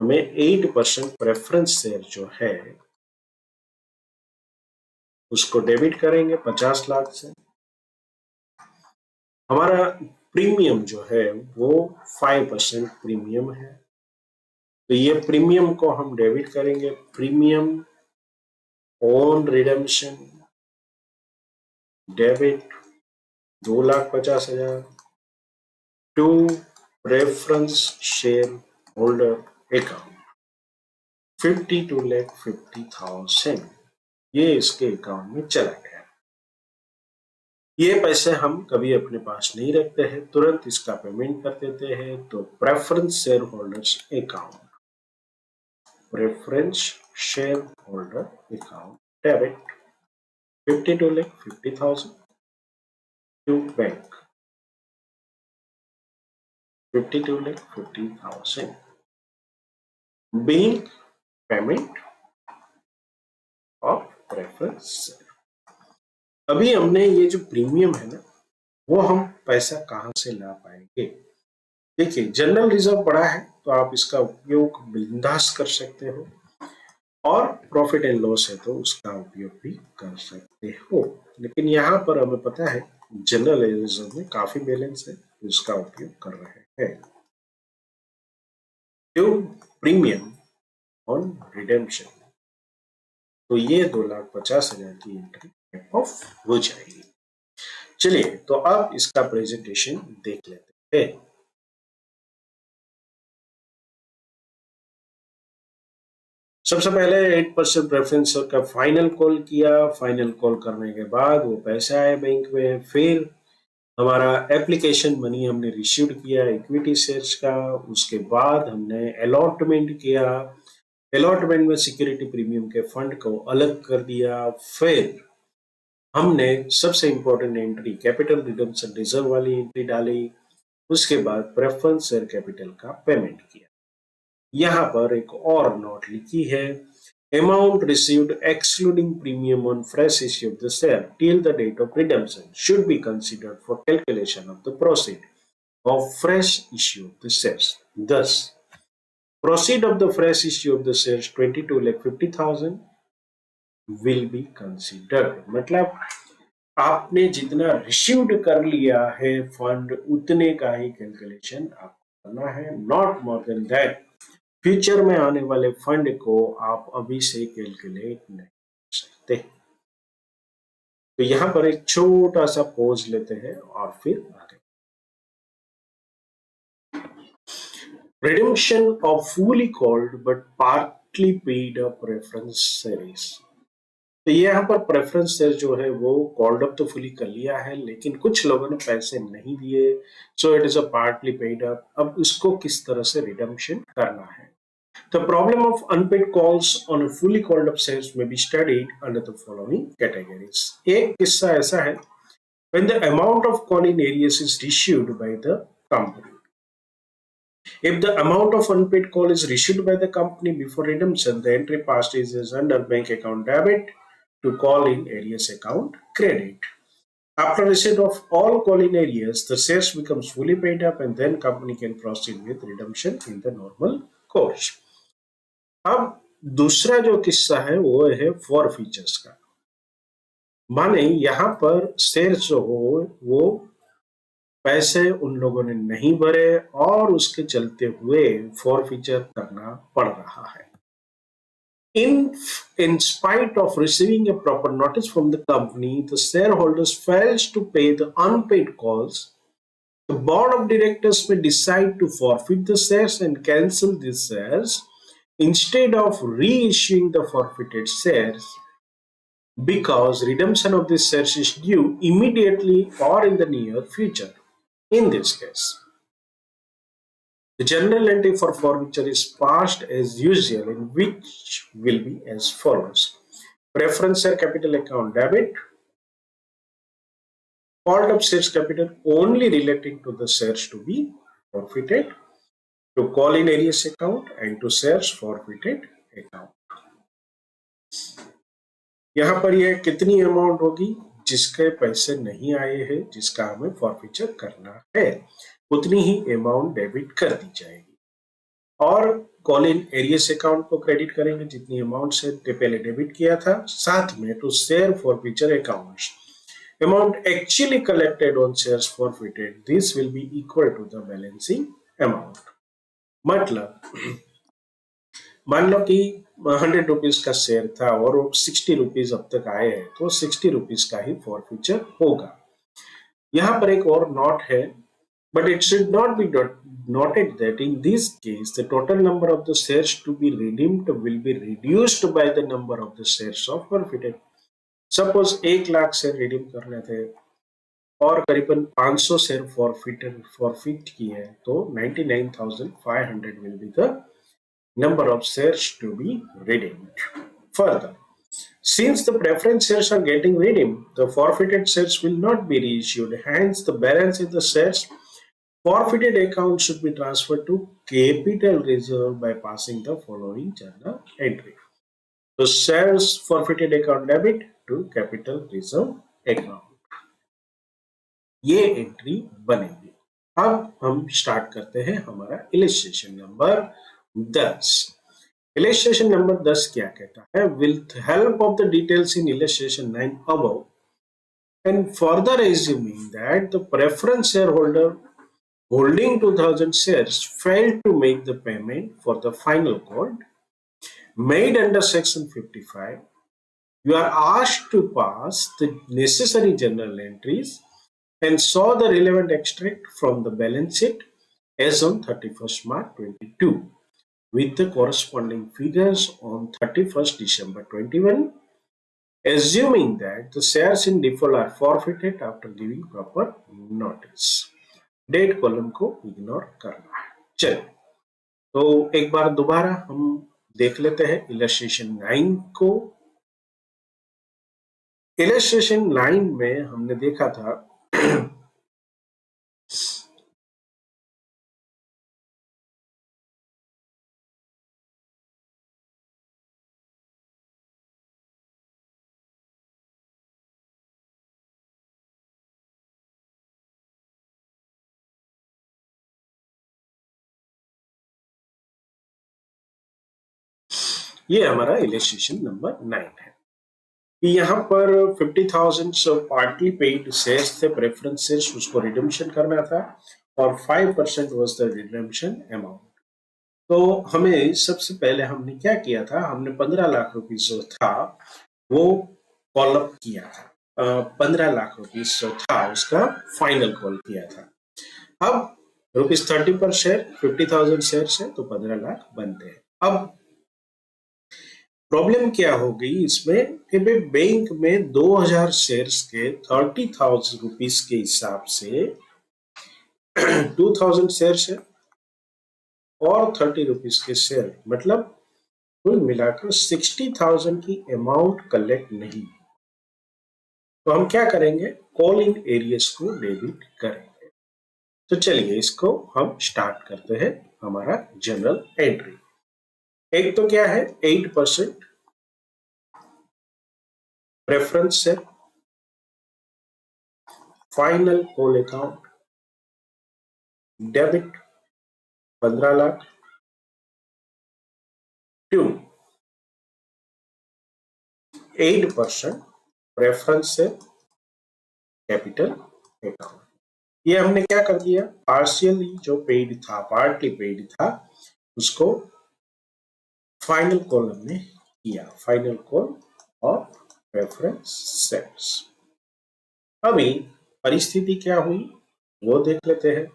हमें 8% प्रेफरेंस शेयर जो है उसको डेबिट करेंगे 50 लाख से। हमारा प्रीमियम जो है वो 5% प्रीमियम है, तो ये प्रीमियम को हम डेबिट करेंगे। Premium on redemption debit 2,50,000 to preference share holder account 52,50,000 ये इसके अकाउंट में चला गया। ये पैसे हम कभी अपने पास नहीं रखते हैं, तुरंत इसका पेमेंट कर देते हैं। तो preference share holders account, preference share holder account debit 52,50,000 to bank 52,50,000 being payment of preference share। अभी हमने ये जो प्रीमियम है ना, वो हम पैसा कहां से ला पाएंगे? देखिए, जनरल रिजर्व पड़ा है तो आप इसका उपयोग बिंदास कर सकते हो, और प्रॉफिट एंड लॉस है तो उसका उपयोग भी कर सकते हो। लेकिन यहाँ पर हमें पता है जनरल रिजर्व में काफी बैलेंस है, तो इसका उपयोग कर रहे हैं। प्रीमियम ऑन रिडेम्पशन, तो ये 2,50,000 की एंट्री ऑफ हो जाएगी। चलिए तो अब इसका प्रेजेंटेशन देख लेते हैं। सबसे पहले 8% प्रेफरेंस का फाइनल कॉल किया। फाइनल कॉल करने के बाद वो पैसा आया बैंक में। फिर हमारा एप्लीकेशन मनी हमने रिसीव किया इक्विटी शेयर्स का। उसके बाद हमने अलॉटमेंट किया। अलॉटमेंट में सिक्योरिटी प्रीमियम के फंड को अलग कर दिया। फिर हमने सबसे important entry capital redemption reserve वाली एंट्री डाली। उसके बाद प्रेफरेंस शेयर कैपिटल का पेमेंट किया। यहाँ पर एक और नोट लिखी है, amount received excluding premium on fresh issue of the share till the date of redemption should be considered for calculation of the proceed of fresh issue of the shares. Thus, proceed of the fresh issue of the shares 22,50,000 will be considered। मतलब आपने जितना received कर लिया है fund उतने का ही calculation आपको करना है, not more than that. Future में आने वाले फंड को आप अभी से कैलकुलेट नहीं कर सकते। तो यहां पर एक छोटा सा पॉज लेते हैं और फिर आगे। Redemption of fully called but partly paid up preference shares. तो यहाँ पर प्रेफरेंस शेयर जो है वो कॉल्ड अप तो फुली कर लिया है, लेकिन कुछ लोगों ने पैसे नहीं दिए, so it is a partly paid up. अब इसको किस तरह से रिडेम्पशन करना है? The problem of unpaid calls on a fully called up shares may be studied under the following categories। एक किस्सा ऐसा है when the amount of call in arrears is issued by the company। If the amount of unpaid call is issued by the company before redemption, the entry passed is under bank account debit to call in arrears account credit। After receipt of all call in arrears, the shares becomes fully paid up and then company can proceed with redemption in the normal course। अब दूसरा जो किस्सा है वो है for features का। माने यहां पर शेयर जो हो वो पैसे उन लोगों ने नहीं भरे और उसके चलते हुए फॉर फीचर करना पड़ रहा है। In spite of receiving a proper notice from the company, the shareholders fails to pay the unpaid calls, the board of directors may decide to forfeit the shares and cancel these shares instead of reissuing the forfeited shares, because redemption of these shares is due immediately or in the near future। In this case, The journal entry for forfeiture is passed as usual, in which will be as follows. Preference share capital account debit, called up shares capital only relating to the shares to be forfeited, to call in arrears account and to shares forfeited account. यहाँ पर यह कितनी amount होगी जिसके पैसे नहीं आए हैं, जिसका हमें फॉरफीचर करना है, उतनी ही अमाउंट डेबिट कर दी जाएगी। और कॉल इन एरियस अकाउंट को क्रेडिट करेंगे जितनी अमाउंट से पहले डेबिट किया था, साथ में to share forfeiture accounts amount actually collected on shares forfeited, this will be equal to the balancing amount। मतलब मान लो कि 100 रुपीज का शेयर था और 60 रुपीज अब तक आए हैं, तो 60 रुपीज का ही फॉरफीचर होगा। यहाँ पर एक और नोट है, but it should not be noted that in this case the total number of the shares to be redeemed will be reduced by the number of the shares of forfeited। Suppose 1 lakh share redeem करने थे और करीबन 500 share forfeit किए, तो 99,500 will be the number of shares to be redeemed। Further, since the preference shares are getting redeemed, the forfeited shares will not be reissued. Hence, the balance in the shares forfeited account should be transferred to capital reserve by passing the following journal entry. So, shares forfeited account debit to capital reserve account। ये entry बनेगी। अब हम start करते हैं हमारा illustration number 10। Illustration number 10 क्या कहता है? With help of the details in illustration 9 above and further assuming that the preference shareholder holding 2000 shares failed to make the payment for the final call made under section 55, you are asked to pass the necessary journal entries and saw the relevant extract from the balance sheet as on 31st March 22 with the corresponding figures on 31st December 21, assuming that the shares in default are forfeited after giving proper notice। Date column को ignore करना है। चलिए, तो एक बार दोबारा हम देख लेते हैं इलस्ट्रेशन 9 को। इलस्ट्रेशन 9 में हमने देखा था ये हमारा इलस्ट्रेशन नंबर 9 है कि यहाँ पर 50,000 पार्टली पेड शेयर्स थे, प्रेफरेंस शेयर्स, उसको रिडम्पशन करना था और 5% वाज द रिडम्पशन अमाउंट। तो हमें सबसे पहले हमने क्या किया था, हमने 15 लाख रुपीस जो था वो कॉल अप किया था। 15 लाख रुपीस जो था उसका फाइनल कॉल किया था। अब ₹30 पर शेयर, 50,000 शेयर है तो 15 लाख बनते हैं। अब प्रॉब्लम क्या हो गई इसमें कि भाई बैंक में 2000 शेयर्स के 30,000 रुपीस के हिसाब से 2000 शेयर्स है और 30 रुपीस के शेयर, मतलब कुल मिलाकर 60,000 की अमाउंट कलेक्ट नहीं। तो हम क्या करेंगे, कॉल इन एरियस को डेबिट करेंगे। तो चलिए इसको हम स्टार्ट करते हैं हमारा जनरल एंट्री। एक तो क्या है 8% preference share, final call account debit 15 lakh to 8% preference share capital account. ये हमने क्या कर दिया, पार्शियली जो पेड था, पार्टली पेड था, उसको फाइनल कॉलम में किया, final call of preference shares. अभी परिस्थिति क्या हुई वो देख लेते हैं।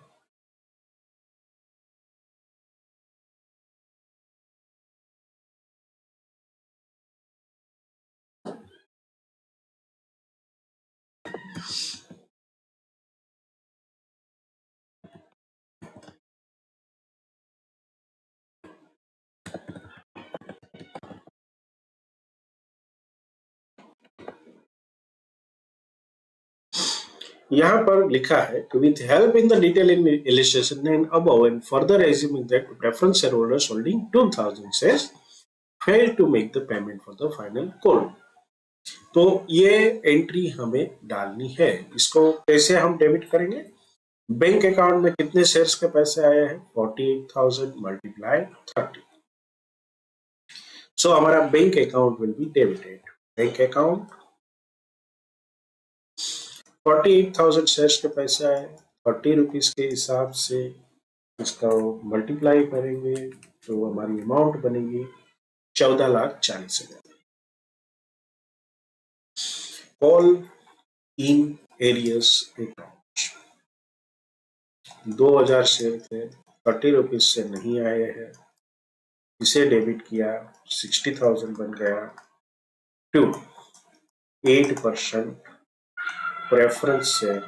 यहाँ पर लिखा है कि with help in the detailed illustration and above and further assuming that preference shareholders holding 2000 shares failed to make the payment for the final call. तो ये एंट्री हमें डालनी है। इसको कैसे हम डेबिट करेंगे? बैंक अकाउंट में कितने शेयर्स के पैसे आए हैं? 48,000 मल्टीप्लाई 30। सो हमारा bank account will be debited. Bank account 48,000 shares के पैसे आए, 30 रुपीज के हिसाब से इसका मल्टीप्लाई करेंगे तो हमारी अमाउंट बनेगी 14,40,000। Call in areas account 2000 share थे, 30 रुपीज से नहीं आए हैं, इसे डेबिट किया, 60,000 बन गया। 2 8% preference share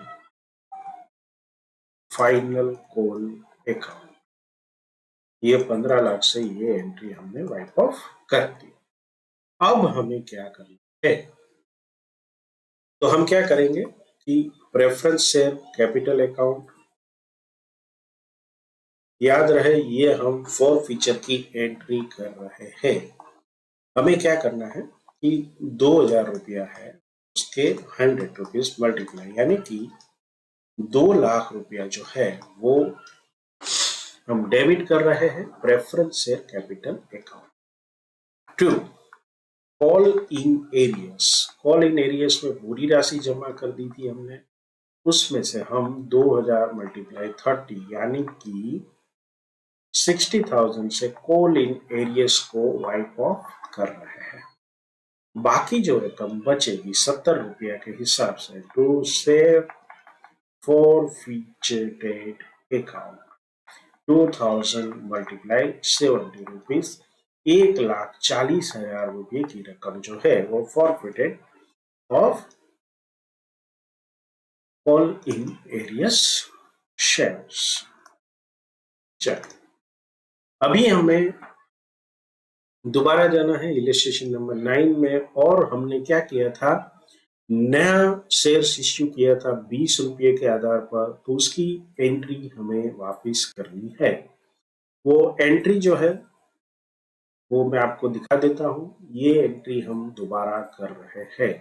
final call account, ये 15 लाख से ये एंट्री हमने वाइप ऑफ कर दी। अब हमें क्या करना है? तो हम क्या करेंगे कि प्रेफरेंस शेयर कैपिटल अकाउंट, याद रहे ये हम फॉर फीचर की एंट्री कर रहे हैं। हमें क्या करना है कि 2000 रुपया है, उसके 100 रुपीज मल्टीप्लाई, यानी कि 2 लाख रुपया जो है वो हम डेबिट कर रहे हैं preference share capital account. 2 call in areas, call in areas में पूरी राशि जमा कर दी थी हमने, उसमें से हम 2000 मल्टीप्लाई 30 यानी कि 60,000 से कॉल इन एरियस को वाइप ऑफ कर रहे हैं। बाकी जो रकम बचेगी 70 रुपया के हिसाब से to share forfeited account 2000 multiply 70 rupees, 1,40,000 रुपये की रकम जो है वो forfeited of call in arrears shares. चलिए अभी हमें दोबारा जाना है इलस्ट्रेशन नंबर 9 में, और हमने क्या किया था, नया शेयर्स इश्यू किया था 20 रुपये के आधार पर, तो उसकी एंट्री हमें वापस करनी है। वो एंट्री जो है वो मैं आपको दिखा देता हूं। ये एंट्री हम दोबारा कर रहे हैं।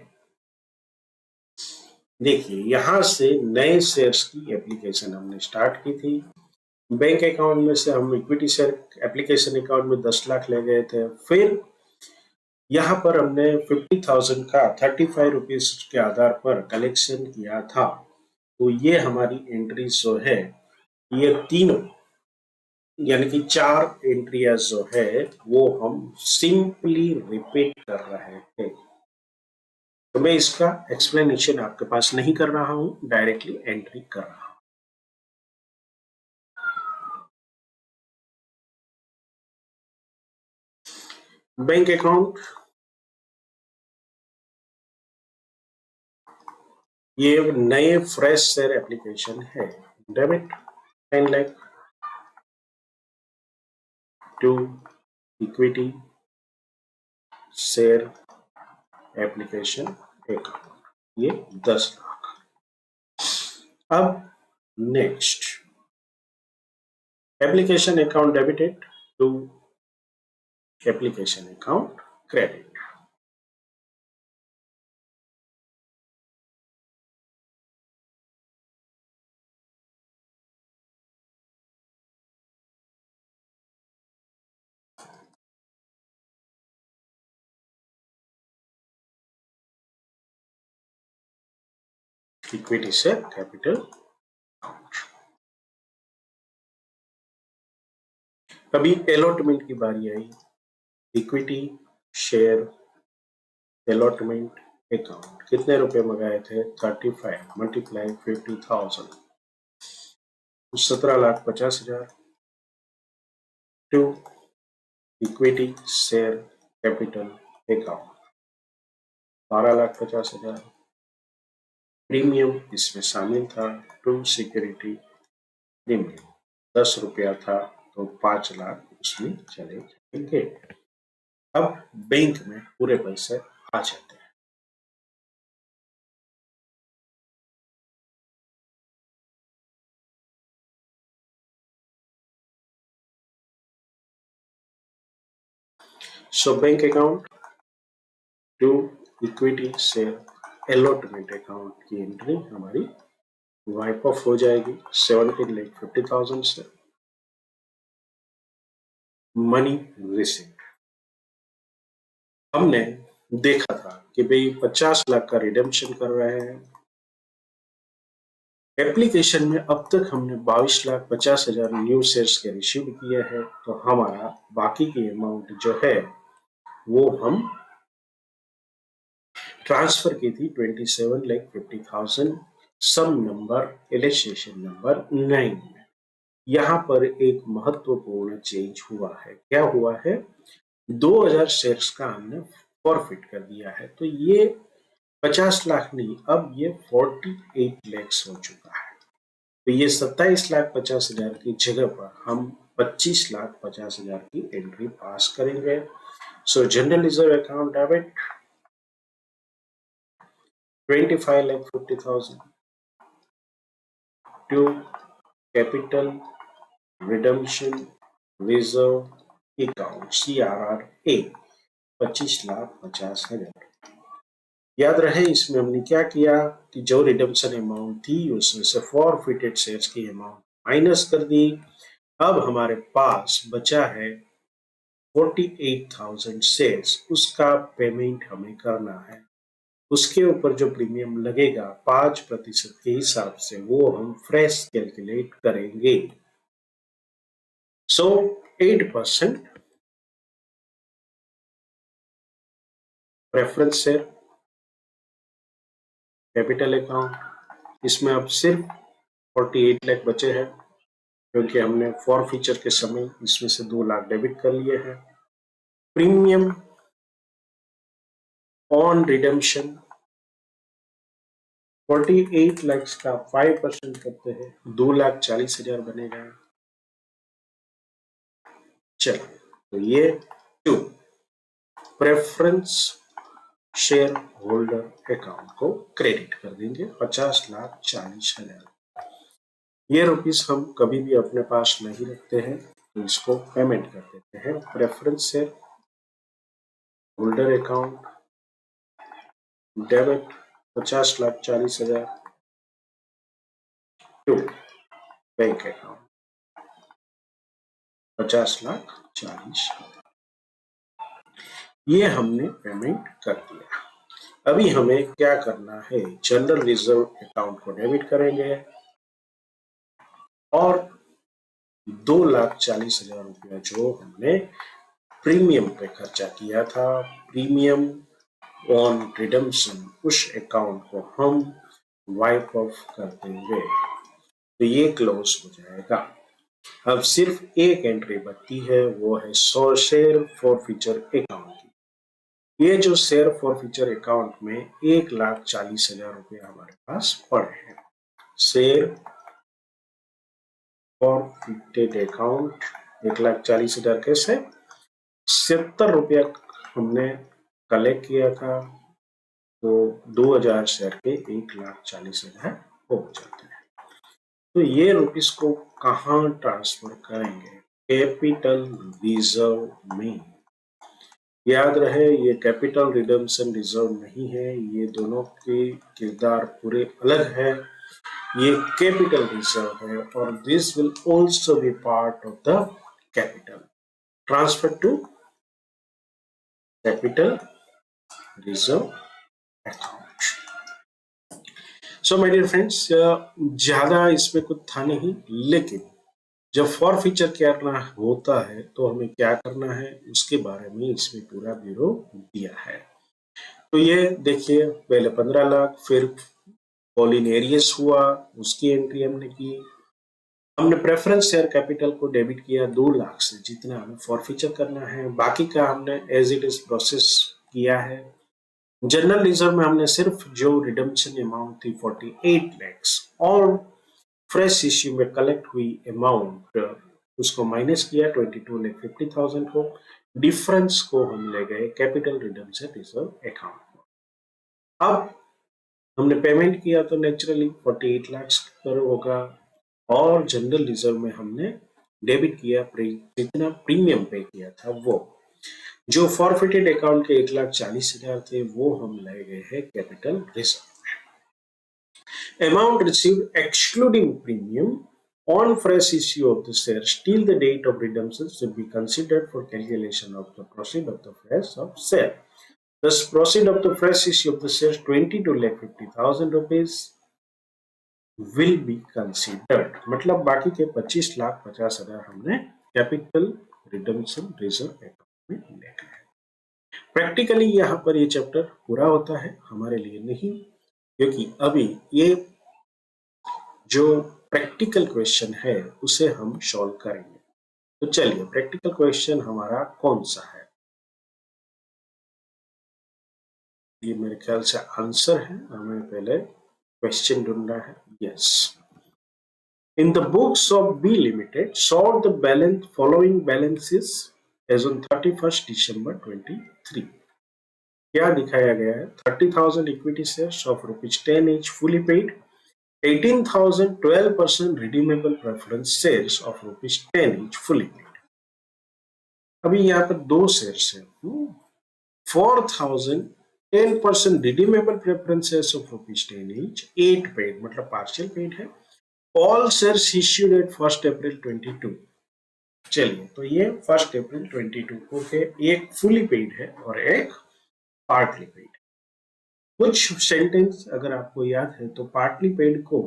देखिए यहां से नए शेयर्स की एप्लीकेशन हमने स्टार्ट की थी। बैंक अकाउंट में से हम इक्विटी शेयर एप्लीकेशन अकाउंट में 10 लाख ले गए थे। फिर यहाँ पर हमने 50,000 का 35 रुपीज के आधार पर कलेक्शन किया था। तो ये हमारी एंट्रीज जो है, ये तीनों यानी कि 4 एंट्रियाज जो है वो हम सिंपली रिपीट कर रहे हैं। तो मैं इसका एक्सप्लेनेशन आपके पास नहीं कर रहा हूं, डायरेक्टली एंट्री कर रहा हूं। बैंक अकाउंट, ये नए फ्रेश शेयर एप्लीकेशन है। Debit 10 lakh to equity share application account, ये 10 लाख। अब next application account debited to application account credit. Equity share capital account. अभी अलॉटमेंट की बारी आई। इक्विटी शेयर अलॉटमेंट अकाउंट कितने रुपए मंगाए थे? 35 multiply 50,000, 17,50,000 to equity share capital account 12,50,000। Premium इसमें शामिल था, टू सिक्योरिटी प्रीमियम 10 रुपया था, तो 5 लाख उसमें चले जाएंगे। अब बैंक में पूरे पैसे आ जाते हैं। So bank account to equity share allotment account की एंट्री हमारी वाइप ऑफ हो जाएगी 17,50,000 से मनी रिसीव। हमने देखा था कि भाई 50 लाख का रिडेम्पशन कर रहे हैं एप्लीकेशन में। अब तक हमने 22,50,000 न्यू शेयर्स के रिसीव किए हैं, तो हमारा बाकी की अमाउंट जो है वो हम ट्रांसफर की थी 27,50,000 सम नंबर इलेक्ट्रेशन नंबर 9 में। यहाँ पर एक महत्वपूर्ण चेंज हुआ है। क्या हुआ है? 2,000 शेयर्स का हमने फॉरफिट कर दिया है, तो ये 50 लाख नहीं, अब ये 48 लैक्स हो चुका है। तो ये 27,50,000 की जगह पर हम 25,50,000 की एंट्री पास करेंगे। सो general reserve account debit 25,50,000 to capital redemption reserve account CRRA 25,50,000। याद रहे इसमें हमने क्या किया कि जो रिडम्पशन अमाउंट थी उसमें से फॉरफिटेड शेयर्स की अमाउंट माइनस कर दी। अब हमारे पास बचा है 48,000 शेयर्स, उसका पेमेंट हमें करना है। उसके ऊपर जो प्रीमियम लगेगा 5% के हिसाब से वो हम फ्रेश कैलकुलेट करेंगे। सो 8% प्रेफरेंस शेयर कैपिटल अकाउंट, इसमें अब सिर्फ 48 लाख बचे हैं क्योंकि हमने फॉर फीचर के समय इसमें से 2 लाख डेबिट कर लिए हैं। प्रीमियम ऑन रिडेम्पशन 48 लाख का 5% करते हैं 2,40,000 बनेगा। चलो, तो ये 2 प्रेफरेंस शेयर होल्डर अकाउंट को क्रेडिट कर देंगे 50,40,000। ये रुपीस हम कभी भी अपने पास नहीं रखते हैं, तो इसको पेमेंट कर देते हैं। Preference share holder account debit 50,40,000 to bank account 50,40,000। ये हमने पेमेंट कर दिया। अभी हमें क्या करना है? जनरल रिजर्व अकाउंट को डेबिट करेंगे और 2,40,000 रुपया जो हमने प्रीमियम पे खर्चा किया था, प्रीमियम ऑन रिडम्पशन, उस अकाउंट को हम वाइप ऑफ कर देंगे, तो ये क्लोज हो जाएगा। अब सिर्फ एक एंट्री बचती है, वो है 100 शेयर फॉर फीचर अकाउंट की। ये जो शेयर फॉर फीचर अकाउंट में 1,40,000 रुपया हमारे पास पड़े हैं। शेयर फॉर फीचर अकाउंट 1,40,000 कैसे? 70 रुपया हमने कलेक्ट किया था, तो 2,000 शेयर के 1,40,000 हो जाते हैं। तो ये रुपीस को कहाँ ट्रांसफर करेंगे? कैपिटल रिजर्व में। याद रहे ये कैपिटल रिडम्पशन रिजर्व नहीं है, ये दोनों के किरदार पूरे अलग है। ये कैपिटल रिजर्व है और this will also be part of the capital transfer to capital reserve account. So my dear friends, ज्यादा इसमें कुछ था नहीं, लेकिन जब फॉर फीचर करना होता है तो हमें क्या करना है उसके बारे में इसमें पूरा ब्यूरो दिया है। तो ये देखिए, पहले 15 लाख, फिर पॉलिनेरियस हुआ, उसकी एंट्री हमने की। हमने प्रेफरेंस शेयर कैपिटल को डेबिट किया 2 लाख से, जितना हमें फॉर फीचर करना है, बाकी का हमने एज इट इज प्रोसेस किया है। जनरल रिजर्व में हमने सिर्फ जो रिडम्पशन अमाउंट थी 48 लैक्स और फ्रेश इश्यू में कलेक्ट हुई अमाउंट उसको माइनस किया 22,50,000 को। डिफरेंस को हम ले गए कैपिटल रिडम्पशन रिजर्व अकाउंट में। अब हमने पेमेंट किया तो नेचुरली 48 लाख पर होगा और जनरल रिजर्व में हमने डेबिट किया जितना प्रीमियम पे किया था वो। जो फॉरफिटेड अकाउंट के 1,40,000 थे वो हम ले गए हैं capital reserve. Amount received excluding premium on fresh issue of the shares till the date of redemption should be considered for calculation of the proceed of the fresh of share. Thus, proceed of the fresh issue of the shares 22,50,000 rupees will be considered. मतलब बाकी के 25,50,000 हमने capital redemption reserve account में लेके हैं। Practically यहाँ पर ये चैप्टर पूरा होता है, हमारे लिए नहीं, क्योंकि अभी ये जो प्रैक्टिकल क्वेश्चन है उसे हम सॉल्व करेंगे। तो चलिए, प्रैक्टिकल क्वेश्चन हमारा कौन सा है? ये मेरे ख्याल से आंसर है, हमें पहले क्वेश्चन ढूंढना है। Yes, in the books of B limited sort the balance following balances as on 31 December 23। क्या दिखाया गया है? 30,000 equity shares of ₹10 each fully paid, 18,000 12% redeemable preference shares of ₹10 each fully paid। अभी यहाँ पर दो शेयर्स है, 4,000 10% redeemable preference shares of ₹10 each, 8 paid मतलब पार्शियल पेड है। ऑल शेयर्स issued at 1 अप्रैल 22। चलिए, तो ये 1 अप्रैल 22 को है, एक फुली पेड है और एक पार्टली पेड। कुछ सेंटेंस अगर आपको याद है तो पार्टली पेड को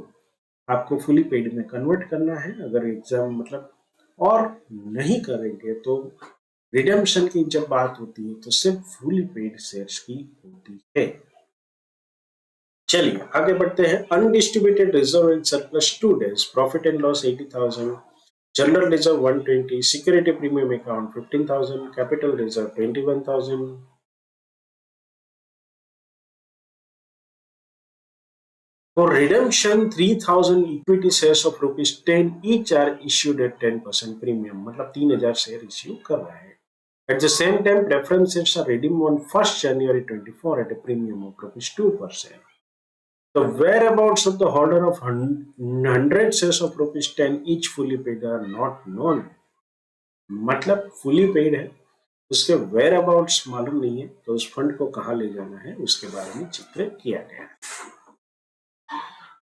आपको फुली पेड में कन्वर्ट करना है अगर एग्जाम मतलब, और नहीं करेंगे तो रिडेम्पशन की जब बात होती है तो सिर्फ फुली पेड शेयर्स की होती है। चलिए आगे बढ़ते हैं। Undistributed reserve and surplus 2 days, profit and loss 80,000, general reserve 120, security premium account 15,000, capital reserve 21,000। For redemption, 3,000 equity shares of ₹10 each are issued at 10% premium, मतलब 3,000 शेयर इश्यू कर रहे हैं। At the same time, preference shares are redeemed on 1st January 24 at a premium of ₹2 per share. The whereabouts of the holder of 100 shares of ₹10 each fully paid are not known। मतलब fully paid है, उसके whereabouts मालूम नहीं है, तो उस fund को कहाँ ले जाना है उसके बारे में चित्र किया गया है।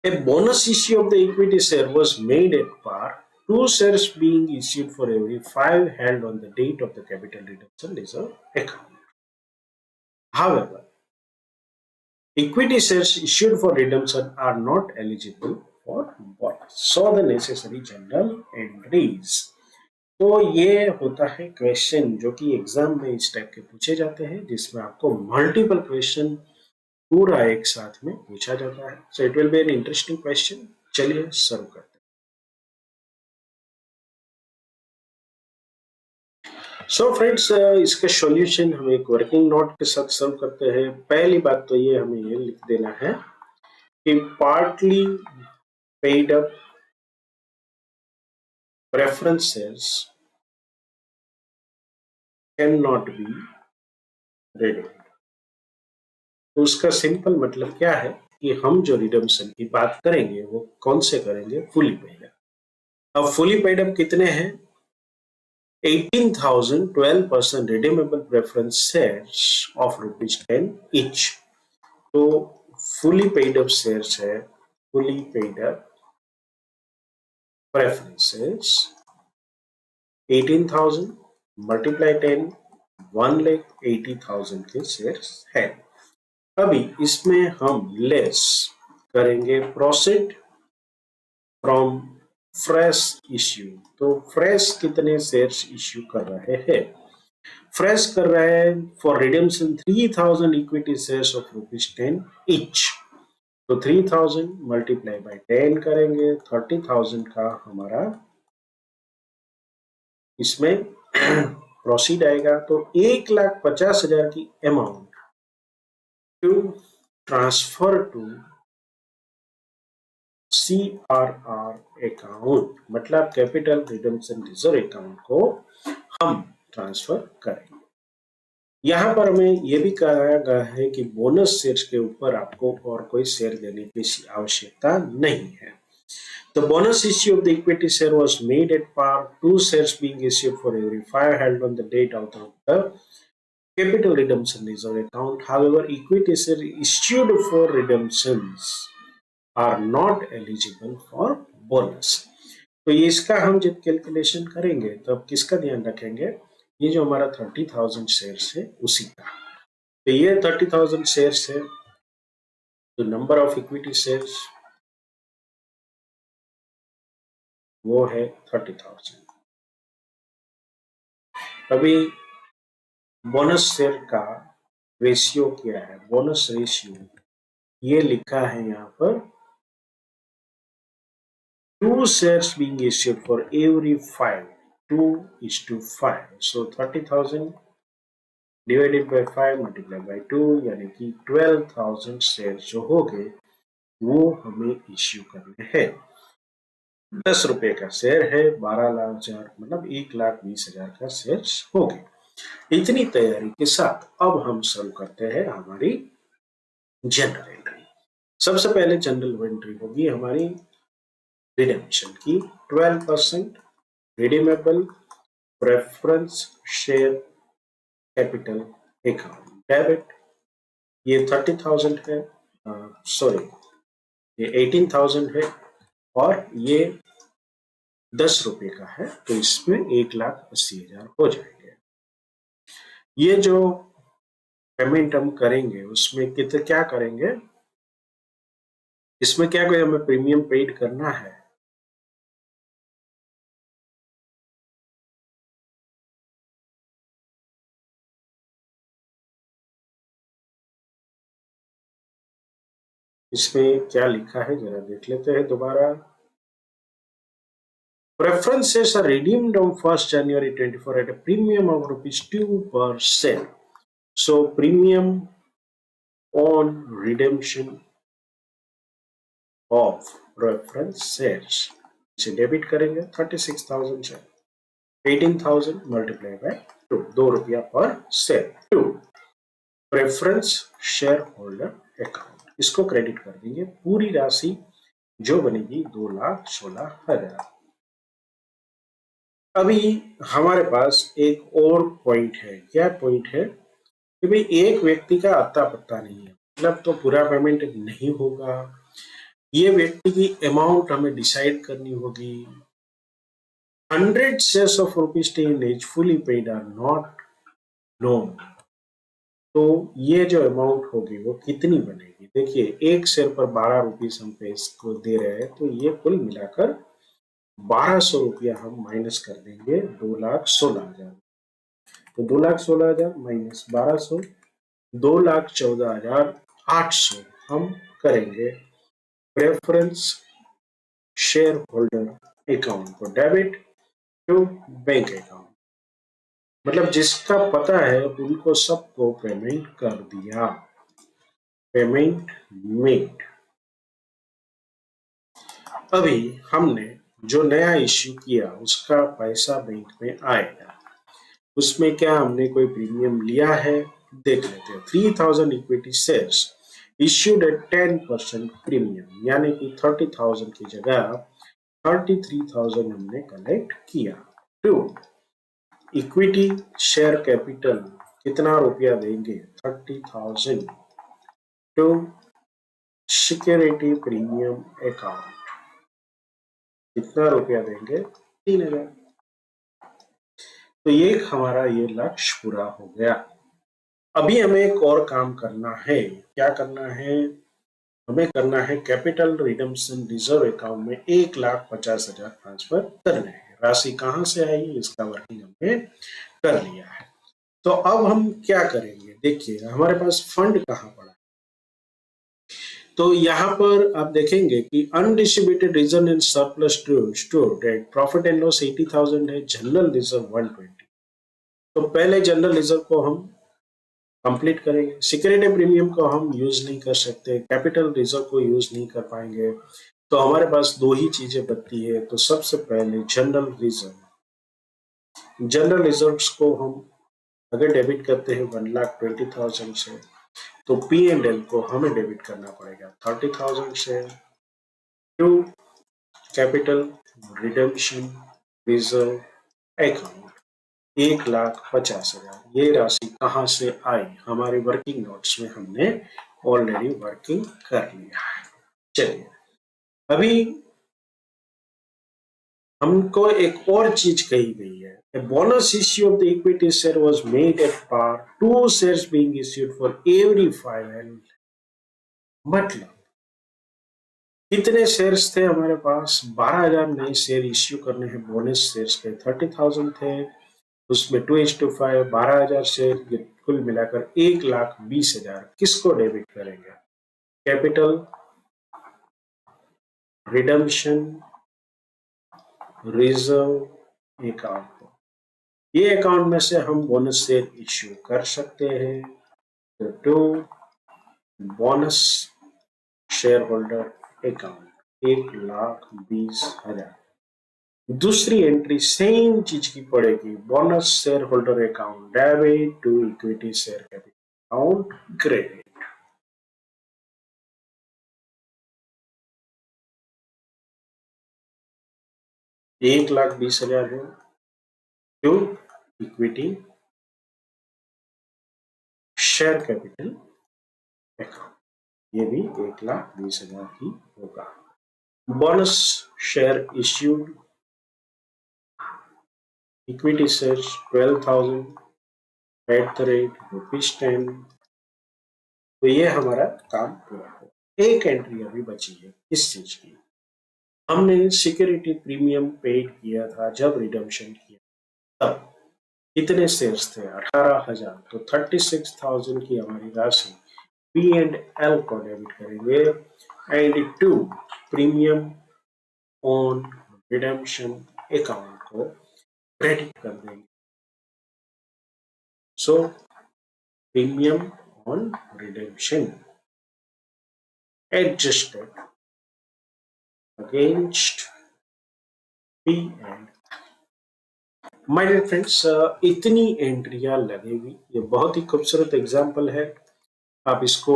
A bonus issue of the equity share was made at par, 2 shares being issued for every 5 held on the date of the capital redemption reserve account. However, equity shares issued for redemption are not eligible for bonus. So the necessary general entries. तो ये होता है question जो कि exam में इस type के पूछे जाते हैं, जिसमें आपको मल्टीपल क्वेश्चन पूरा एक साथ में पूछा जाता है। So it will be an interesting question. चलिए शुरू करते हैं। सो फ्रेंड्स, इसका सॉल्यूशन हम एक वर्किंग नोट के साथ सॉल्व करते हैं। पहली बात तो ये हमें ये लिख देना है कि partly paid up preference shares can not be redeemed. तो उसका सिंपल मतलब क्या है कि हम जो रिडम्पशन की बात करेंगे वो कौन से करेंगे? Fully paid up. अब फुली पेड अप कितने हैं? 18,000 12% redeemable preference shares of ₹10 each। तो fully paid up shares है, fully paid up preferences 18,000 multiply 10, 1,80,000 के शेयर्स है। अभी इसमें हम लेस करेंगे प्रोसीड फ्रॉम फ्रेश इश्यू। तो फ्रेश कितने शेयर्स इश्यू कर रहे हैं? फ्रेश कर रहे हैं for redemption 3,000 equity shares of ₹10 each। तो 3,000 मल्टीप्लाई बाय 10 करेंगे, 30,000 का हमारा इसमें प्रोसीड आएगा। तो 1,50,000 की amount to transfer to CRR account, मतलब कैपिटल रिडेम्पशन रिजर्व अकाउंट को हम ट्रांसफर करेंगे। यहाँ पर हमें यह भी कहा गया है कि बोनस शेयर्स के ऊपर आपको और कोई शेयर देने की आवश्यकता नहीं है। The bonus issue of the equity share was made at par, 2 shares being issued for every 5 held on the date of the capital redemption reserve account. However, equity share issued for redemptions are not eligible for bonus. तो ये इसका हम जब calculation करेंगे तो अब किसका ध्यान रखेंगे, ये जो हमारा 30,000 शेयर्स है उसी का। तो ये 30,000 शेयर्स है, तो नंबर ऑफ इक्विटी शेयर्स वो है 30,000। अभी बोनस शेयर का रेशियो क्या है, बोनस रेशियो ये लिखा है यहाँ पर 2 shares being issued for every 5, 2:5. So 30,000 divided by 5 multiplied by 2 यानी कि 12,000 शेयर जो हो गए वो हमें इश्यू करने हैं। 10 रुपए का शेयर है, 12,00,000 मतलब 1,20,000 का शेयर हो गए। इतनी तैयारी के साथ अब हम शुरू करते हैं हमारी जनरल एंट्री। सबसे पहले जनरल एंट्री होगी हमारी रिडेम्पशन की 12% redeemable preference share capital account debit. ये 30,000 है, सॉरी ये 18,000 है और ये 10 रुपए का है, तो इसमें 1,80,000 हो जाएंगे। ये जो पेमेंट हम करेंगे उसमें कितने क्या करेंगे, इसमें क्या कोई हमें प्रीमियम पेड करना है, इसमें क्या लिखा है जरा देख लेते हैं दोबारा। Preferences are redeemed on 1st January 24 at a premium of ₹2 per share. So premium on redemption of preference shares से डेबिट करेंगे 36,000 से 18,000 मल्टीप्लाई बाय 2, ₹2 पर share. 2 preference share holder account, इसको क्रेडिट कर देंगे, पूरी राशि जो बनेगी 2,16,000। अभी हमारे पास एक और पॉइंट है, क्या पॉइंट है कि भाई एक व्यक्ति का अता पत्ता नहीं है, मतलब तो पूरा पेमेंट नहीं होगा, ये व्यक्ति की अमाउंट हमें डिसाइड करनी होगी। 100 shares of ₹10 is fully paid are not known। तो ये जो अमाउंट होगी वो कितनी बनेगी, देखिए एक शेयर पर ₹12 हम पे इसको दे रहे हैं, तो ये कुल मिलाकर ₹1,200 हम माइनस कर देंगे 2,16,000। तो 2,16,000 माइनस 1,200 2,14,800 हम करेंगे प्रेफरेंस शेयर होल्डर अकाउंट को डेबिट टू बैंक अकाउंट, मतलब जिसका पता है उनको सबको पेमेंट कर दिया, पेमेंट मेड। अभी हमने जो नया इश्यू किया उसका पैसा बैंक में आएगा, उसमें क्या हमने कोई प्रीमियम लिया है देख लेते हैं। 3,000 equity shares issued at 10% premium, यानी कि 30,000 की जगह 33,000 हमने कलेक्ट किया। 2 इक्विटी शेयर कैपिटल कितना रुपया देंगे 30,000 टू सिक्योरिटी प्रीमियम अकाउंट, कितना रुपया देंगे 3,000। तो ये हमारा ये लक्ष्य पूरा हो गया। अभी हमें एक और काम करना है, क्या करना है, हमें करना है कैपिटल रिडम्पशन रिजर्व अकाउंट में 1,50,000 ट्रांसफर करने हैं। राशि कहां से आएगी इसका वर्किंग हमने कर लिया है। तो अब हम क्या करेंगे, देखिए हमारे पास फंड कहां पड़ा है, तो यहाँ पर आप देखेंगे कि undistributed reserve and surplus stored at profit and loss 80,000 है, जनरल रिजर्व 120। तो पहले जनरल रिजर्व को हम कंप्लीट करेंगे, सिक्योरिटी प्रीमियम को हम यूज नहीं कर सकते, कैपिटल रिजर्व को यूज नहीं कर पाएंगे, तो हमारे पास दो ही चीजें बचती है। तो सबसे पहले जनरल रिजर्व, जनरल रिजर्व्स को हम अगर डेबिट करते हैं 1,20,000 से, तो पी एंड एल को हमें डेबिट करना पड़ेगा 30,000 से to capital redemption reserve account. 1,50,000। ये राशि कहां से आई? हमारे वर्किंग नोट्स में हमने ऑलरेडी वर्किंग कर लिया है। चलिए, अभी हमको एक और चीज कही गई है। A bonus issue of the equity share was made at par, 2 shares being issued for every 5 L। मतलब कितने शेयर्स थे हमारे पास? 12,000 नए शेयर इश्यू करने हैं। बोनस शेयर्स के 30,000 थे, उसमें 2:5 12,000 शेयर, कुल मिलाकर 1,20,000 किसको डेबिट करेंगे? Capital redemption reserve account. ये अकाउंट में से हम बोनस शेयर इश्यू कर सकते हैं। तो to bonus share holder account 1,20,000। दूसरी एंट्री सेम चीज की पड़ेगी, bonus share holder account debit to equity share capital account credit. $1,20,000 है to equity share capital account, ये भी 1,20,000 ही होगा। Bonus share issued equity share 12,000 at the rate ₹10। तो ये हमारा काम पूरा हो। एक एंट्री अभी बची है किस चीज की? हमने सिक्योरिटी प्रीमियम पेड किया था जब रिडम्पशन किया, तब कितने शेयर्स थे? 18,000। तो 36,000 की हमारी राशि पी एंड एल को डेबिट करेंगे and to premium on redemption account को क्रेडिट कर देंगे। So premium on redemption adjusted against P and. My dear friends, इतनी एंट्रियां लगेगी। ये बहुत ही खूबसूरत एग्जाम्पल है। आप इसको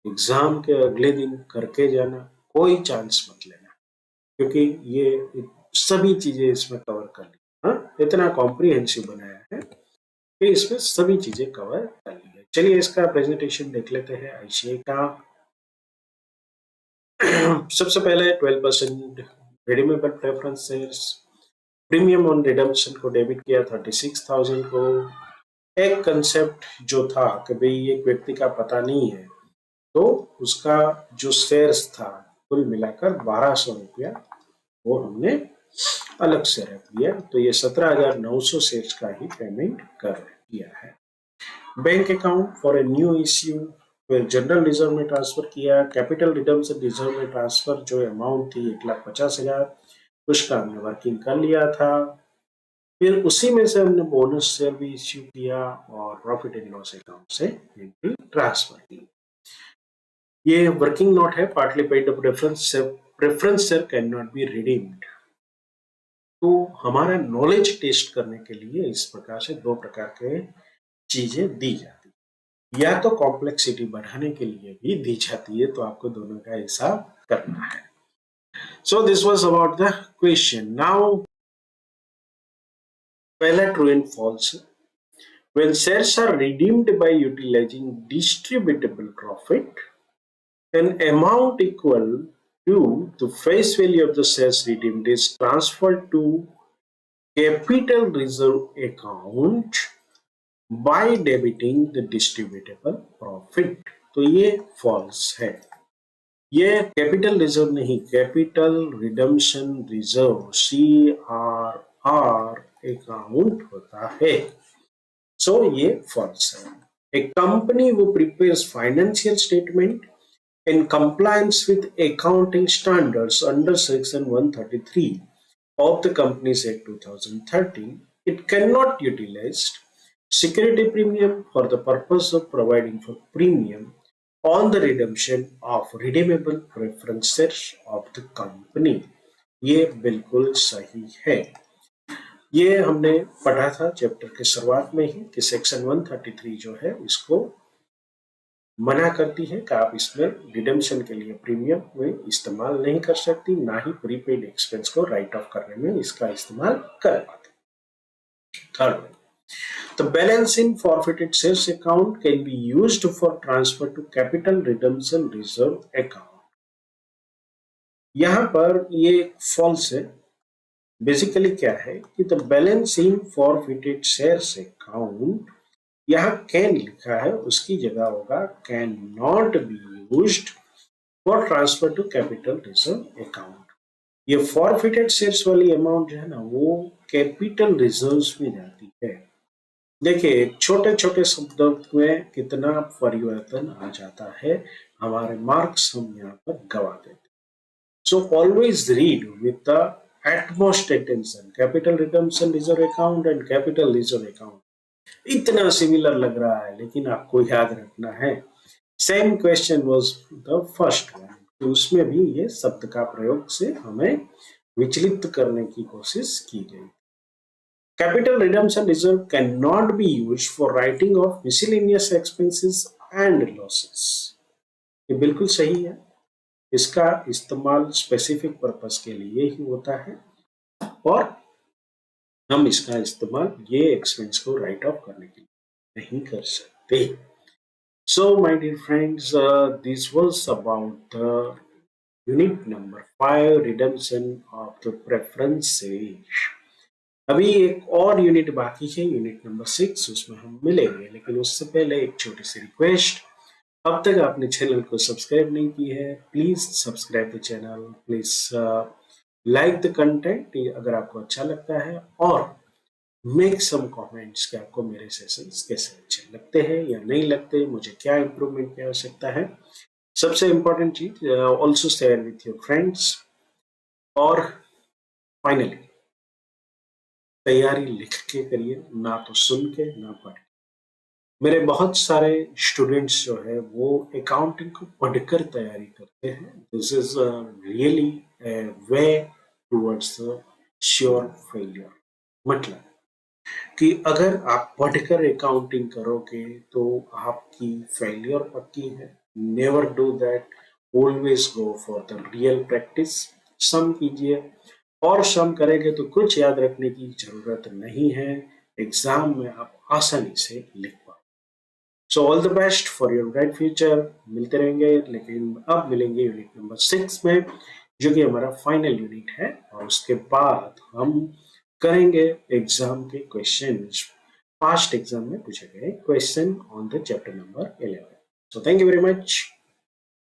एग्जाम के अगले दिन करके जाना, कोई चांस मत लेना, क्योंकि ये सभी चीजें इसमें कवर कर ली। हाँ, इतना कॉम्प्रिहेंसिव बनाया है कि इसमें सभी चीजें कवर कर ली है। चलिए इसका प्रेजेंटेशन देख लेते हैं आईसीए का। सबसे पहले 12% redeemable preference shares, premium on redemption को डेबिट किया 36,000 को। एक कंसेप्ट जो था कि भाई एक व्यक्ति का पता नहीं है, तो उसका जो शेयर्स था कुल मिलाकर 1,200 रुपया, वो हमने अलग से रख दिया। तो ये 17,900 शेयर्स का ही पेमेंट कर दिया है। Bank account for a new issue फिर जनरल रिजर्व में ट्रांसफर किया। कैपिटल रिडम्पशन रिजर्व में ट्रांसफर जो अमाउंट थी 1,50,000, उसका हमने वर्किंग कर लिया था। फिर उसी में से हमने बोनस शेयर भी इश्यू किया और प्रॉफिट एंड लॉस अकाउंट से एंट्री ट्रांसफर की। ये वर्किंग नोट है, partly paid up preference share can not be redeemed. तो हमारा नॉलेज टेस्ट करने के लिए इस प्रकार से दो प्रकार के चीजें दी जाती है, या तो कॉम्प्लेक्सिटी बढ़ाने के लिए भी दी जाती है, तो आपको दोनों का हिसाब करना है। So this was about the question. Now पहला true and false. When shares are redeemed by utilizing distributable profit, an amount equal to the face value of the shares redeemed is transferred to capital reserve account by debiting the distributable profit। तो ये false है। ये capital reserve नहीं, capital redemption reserve CRR account होता है। So ये false है। A company who prepares financial statement in compliance with accounting standards under section 133 of the Companies Act 2013, it cannot utilize security premium for the purpose of providing for premium on the redemption of redeemable preference shares of the company। ये बिल्कुल सही है। ये हमने पढ़ा था chapter के शुरुआत में ही कि सेक्शन 133 जो है इसको मना करती है कि आप इसमें रिडेम्पशन के लिए प्रीमियम में इस्तेमाल नहीं कर सकती, ना ही प्रीपेड एक्सपेंस को राइट ऑफ करने में इसका इस्तेमाल कर पाते। Third one, the balance in forfeited shares account can be used for transfer to capital redemption reserve account. यहां पर ये फॉल्स है। बेसिकली क्या है कि the balance in forfeited shares account, यहाँ कैन लिखा है, उसकी जगह होगा can not be used for transfer to capital reserve account. ये फॉरफिटेड शेयर्स वाली अमाउंट जो है ना, वो कैपिटल रिजर्व्स में जाती है। देखिए छोटे छोटे शब्दों में कितना परिवर्तन आ जाता है, हमारे मार्क्स हम यहाँ पर गवा देते। So always read with the utmost attention capital redemption reserve account and capital reserve account। इतना सिमिलर लग रहा है लेकिन आपको याद रखना है same question was the first one, तो उसमें भी ये शब्द का प्रयोग से हमें विचलित करने की कोशिश की गई। Capital redemption reserve cannot be used for writing of miscellaneous expenses and losses। ये बिल्कुल सही है। इसका इस्तेमाल स्पेसिफिक पर्पस के लिए ही होता है और हम इसका इस्तेमाल ये एक्सपेंस को राइट ऑफ करने के लिए नहीं कर सकते। So my dear friends, this was about the unit number 5 redemption of the preferences. अभी एक और यूनिट बाकी है, यूनिट नंबर 6, उसमें हम मिलेंगे, लेकिन उससे पहले एक छोटी सी रिक्वेस्ट। अब तक आपने चैनल को सब्सक्राइब नहीं की है, please subscribe the channel, please like the content अगर आपको अच्छा लगता है, और मेक सम कमेंट्स कि आपको मेरे सेशंस कैसे अच्छे लगते हैं या नहीं लगते, मुझे क्या इंप्रूवमेंट की आवश्यकता है। सबसे इंपॉर्टेंट चीज, also share with your friends. और फाइनली तैयारी लिख के करिए, ना तो सुन के ना पढ़ के। मेरे बहुत सारे स्टूडेंट्स जो है वो अकाउंटिंग को पढ़कर तैयारी करते हैं। This is really way towards sure failure. मतलब कि अगर आप पढ़कर अकाउंटिंग करोगे तो आपकी फेलियर पक्की है। Never do that, always go for the real practice. Sum कीजिए, और सम करेंगे तो कुछ याद रखने की जरूरत नहीं है, एग्जाम में आप आसानी से लिख पाओ। So all the best for your bright future. मिलते रहेंगे, लेकिन अब मिलेंगे यूनिट नंबर 6 में, जो कि हमारा फाइनल यूनिट है, और उसके बाद हम करेंगे एग्जाम के क्वेश्चंस, पास्ट एग्जाम में पूछे गए question on the chapter number 11। So thank you very much.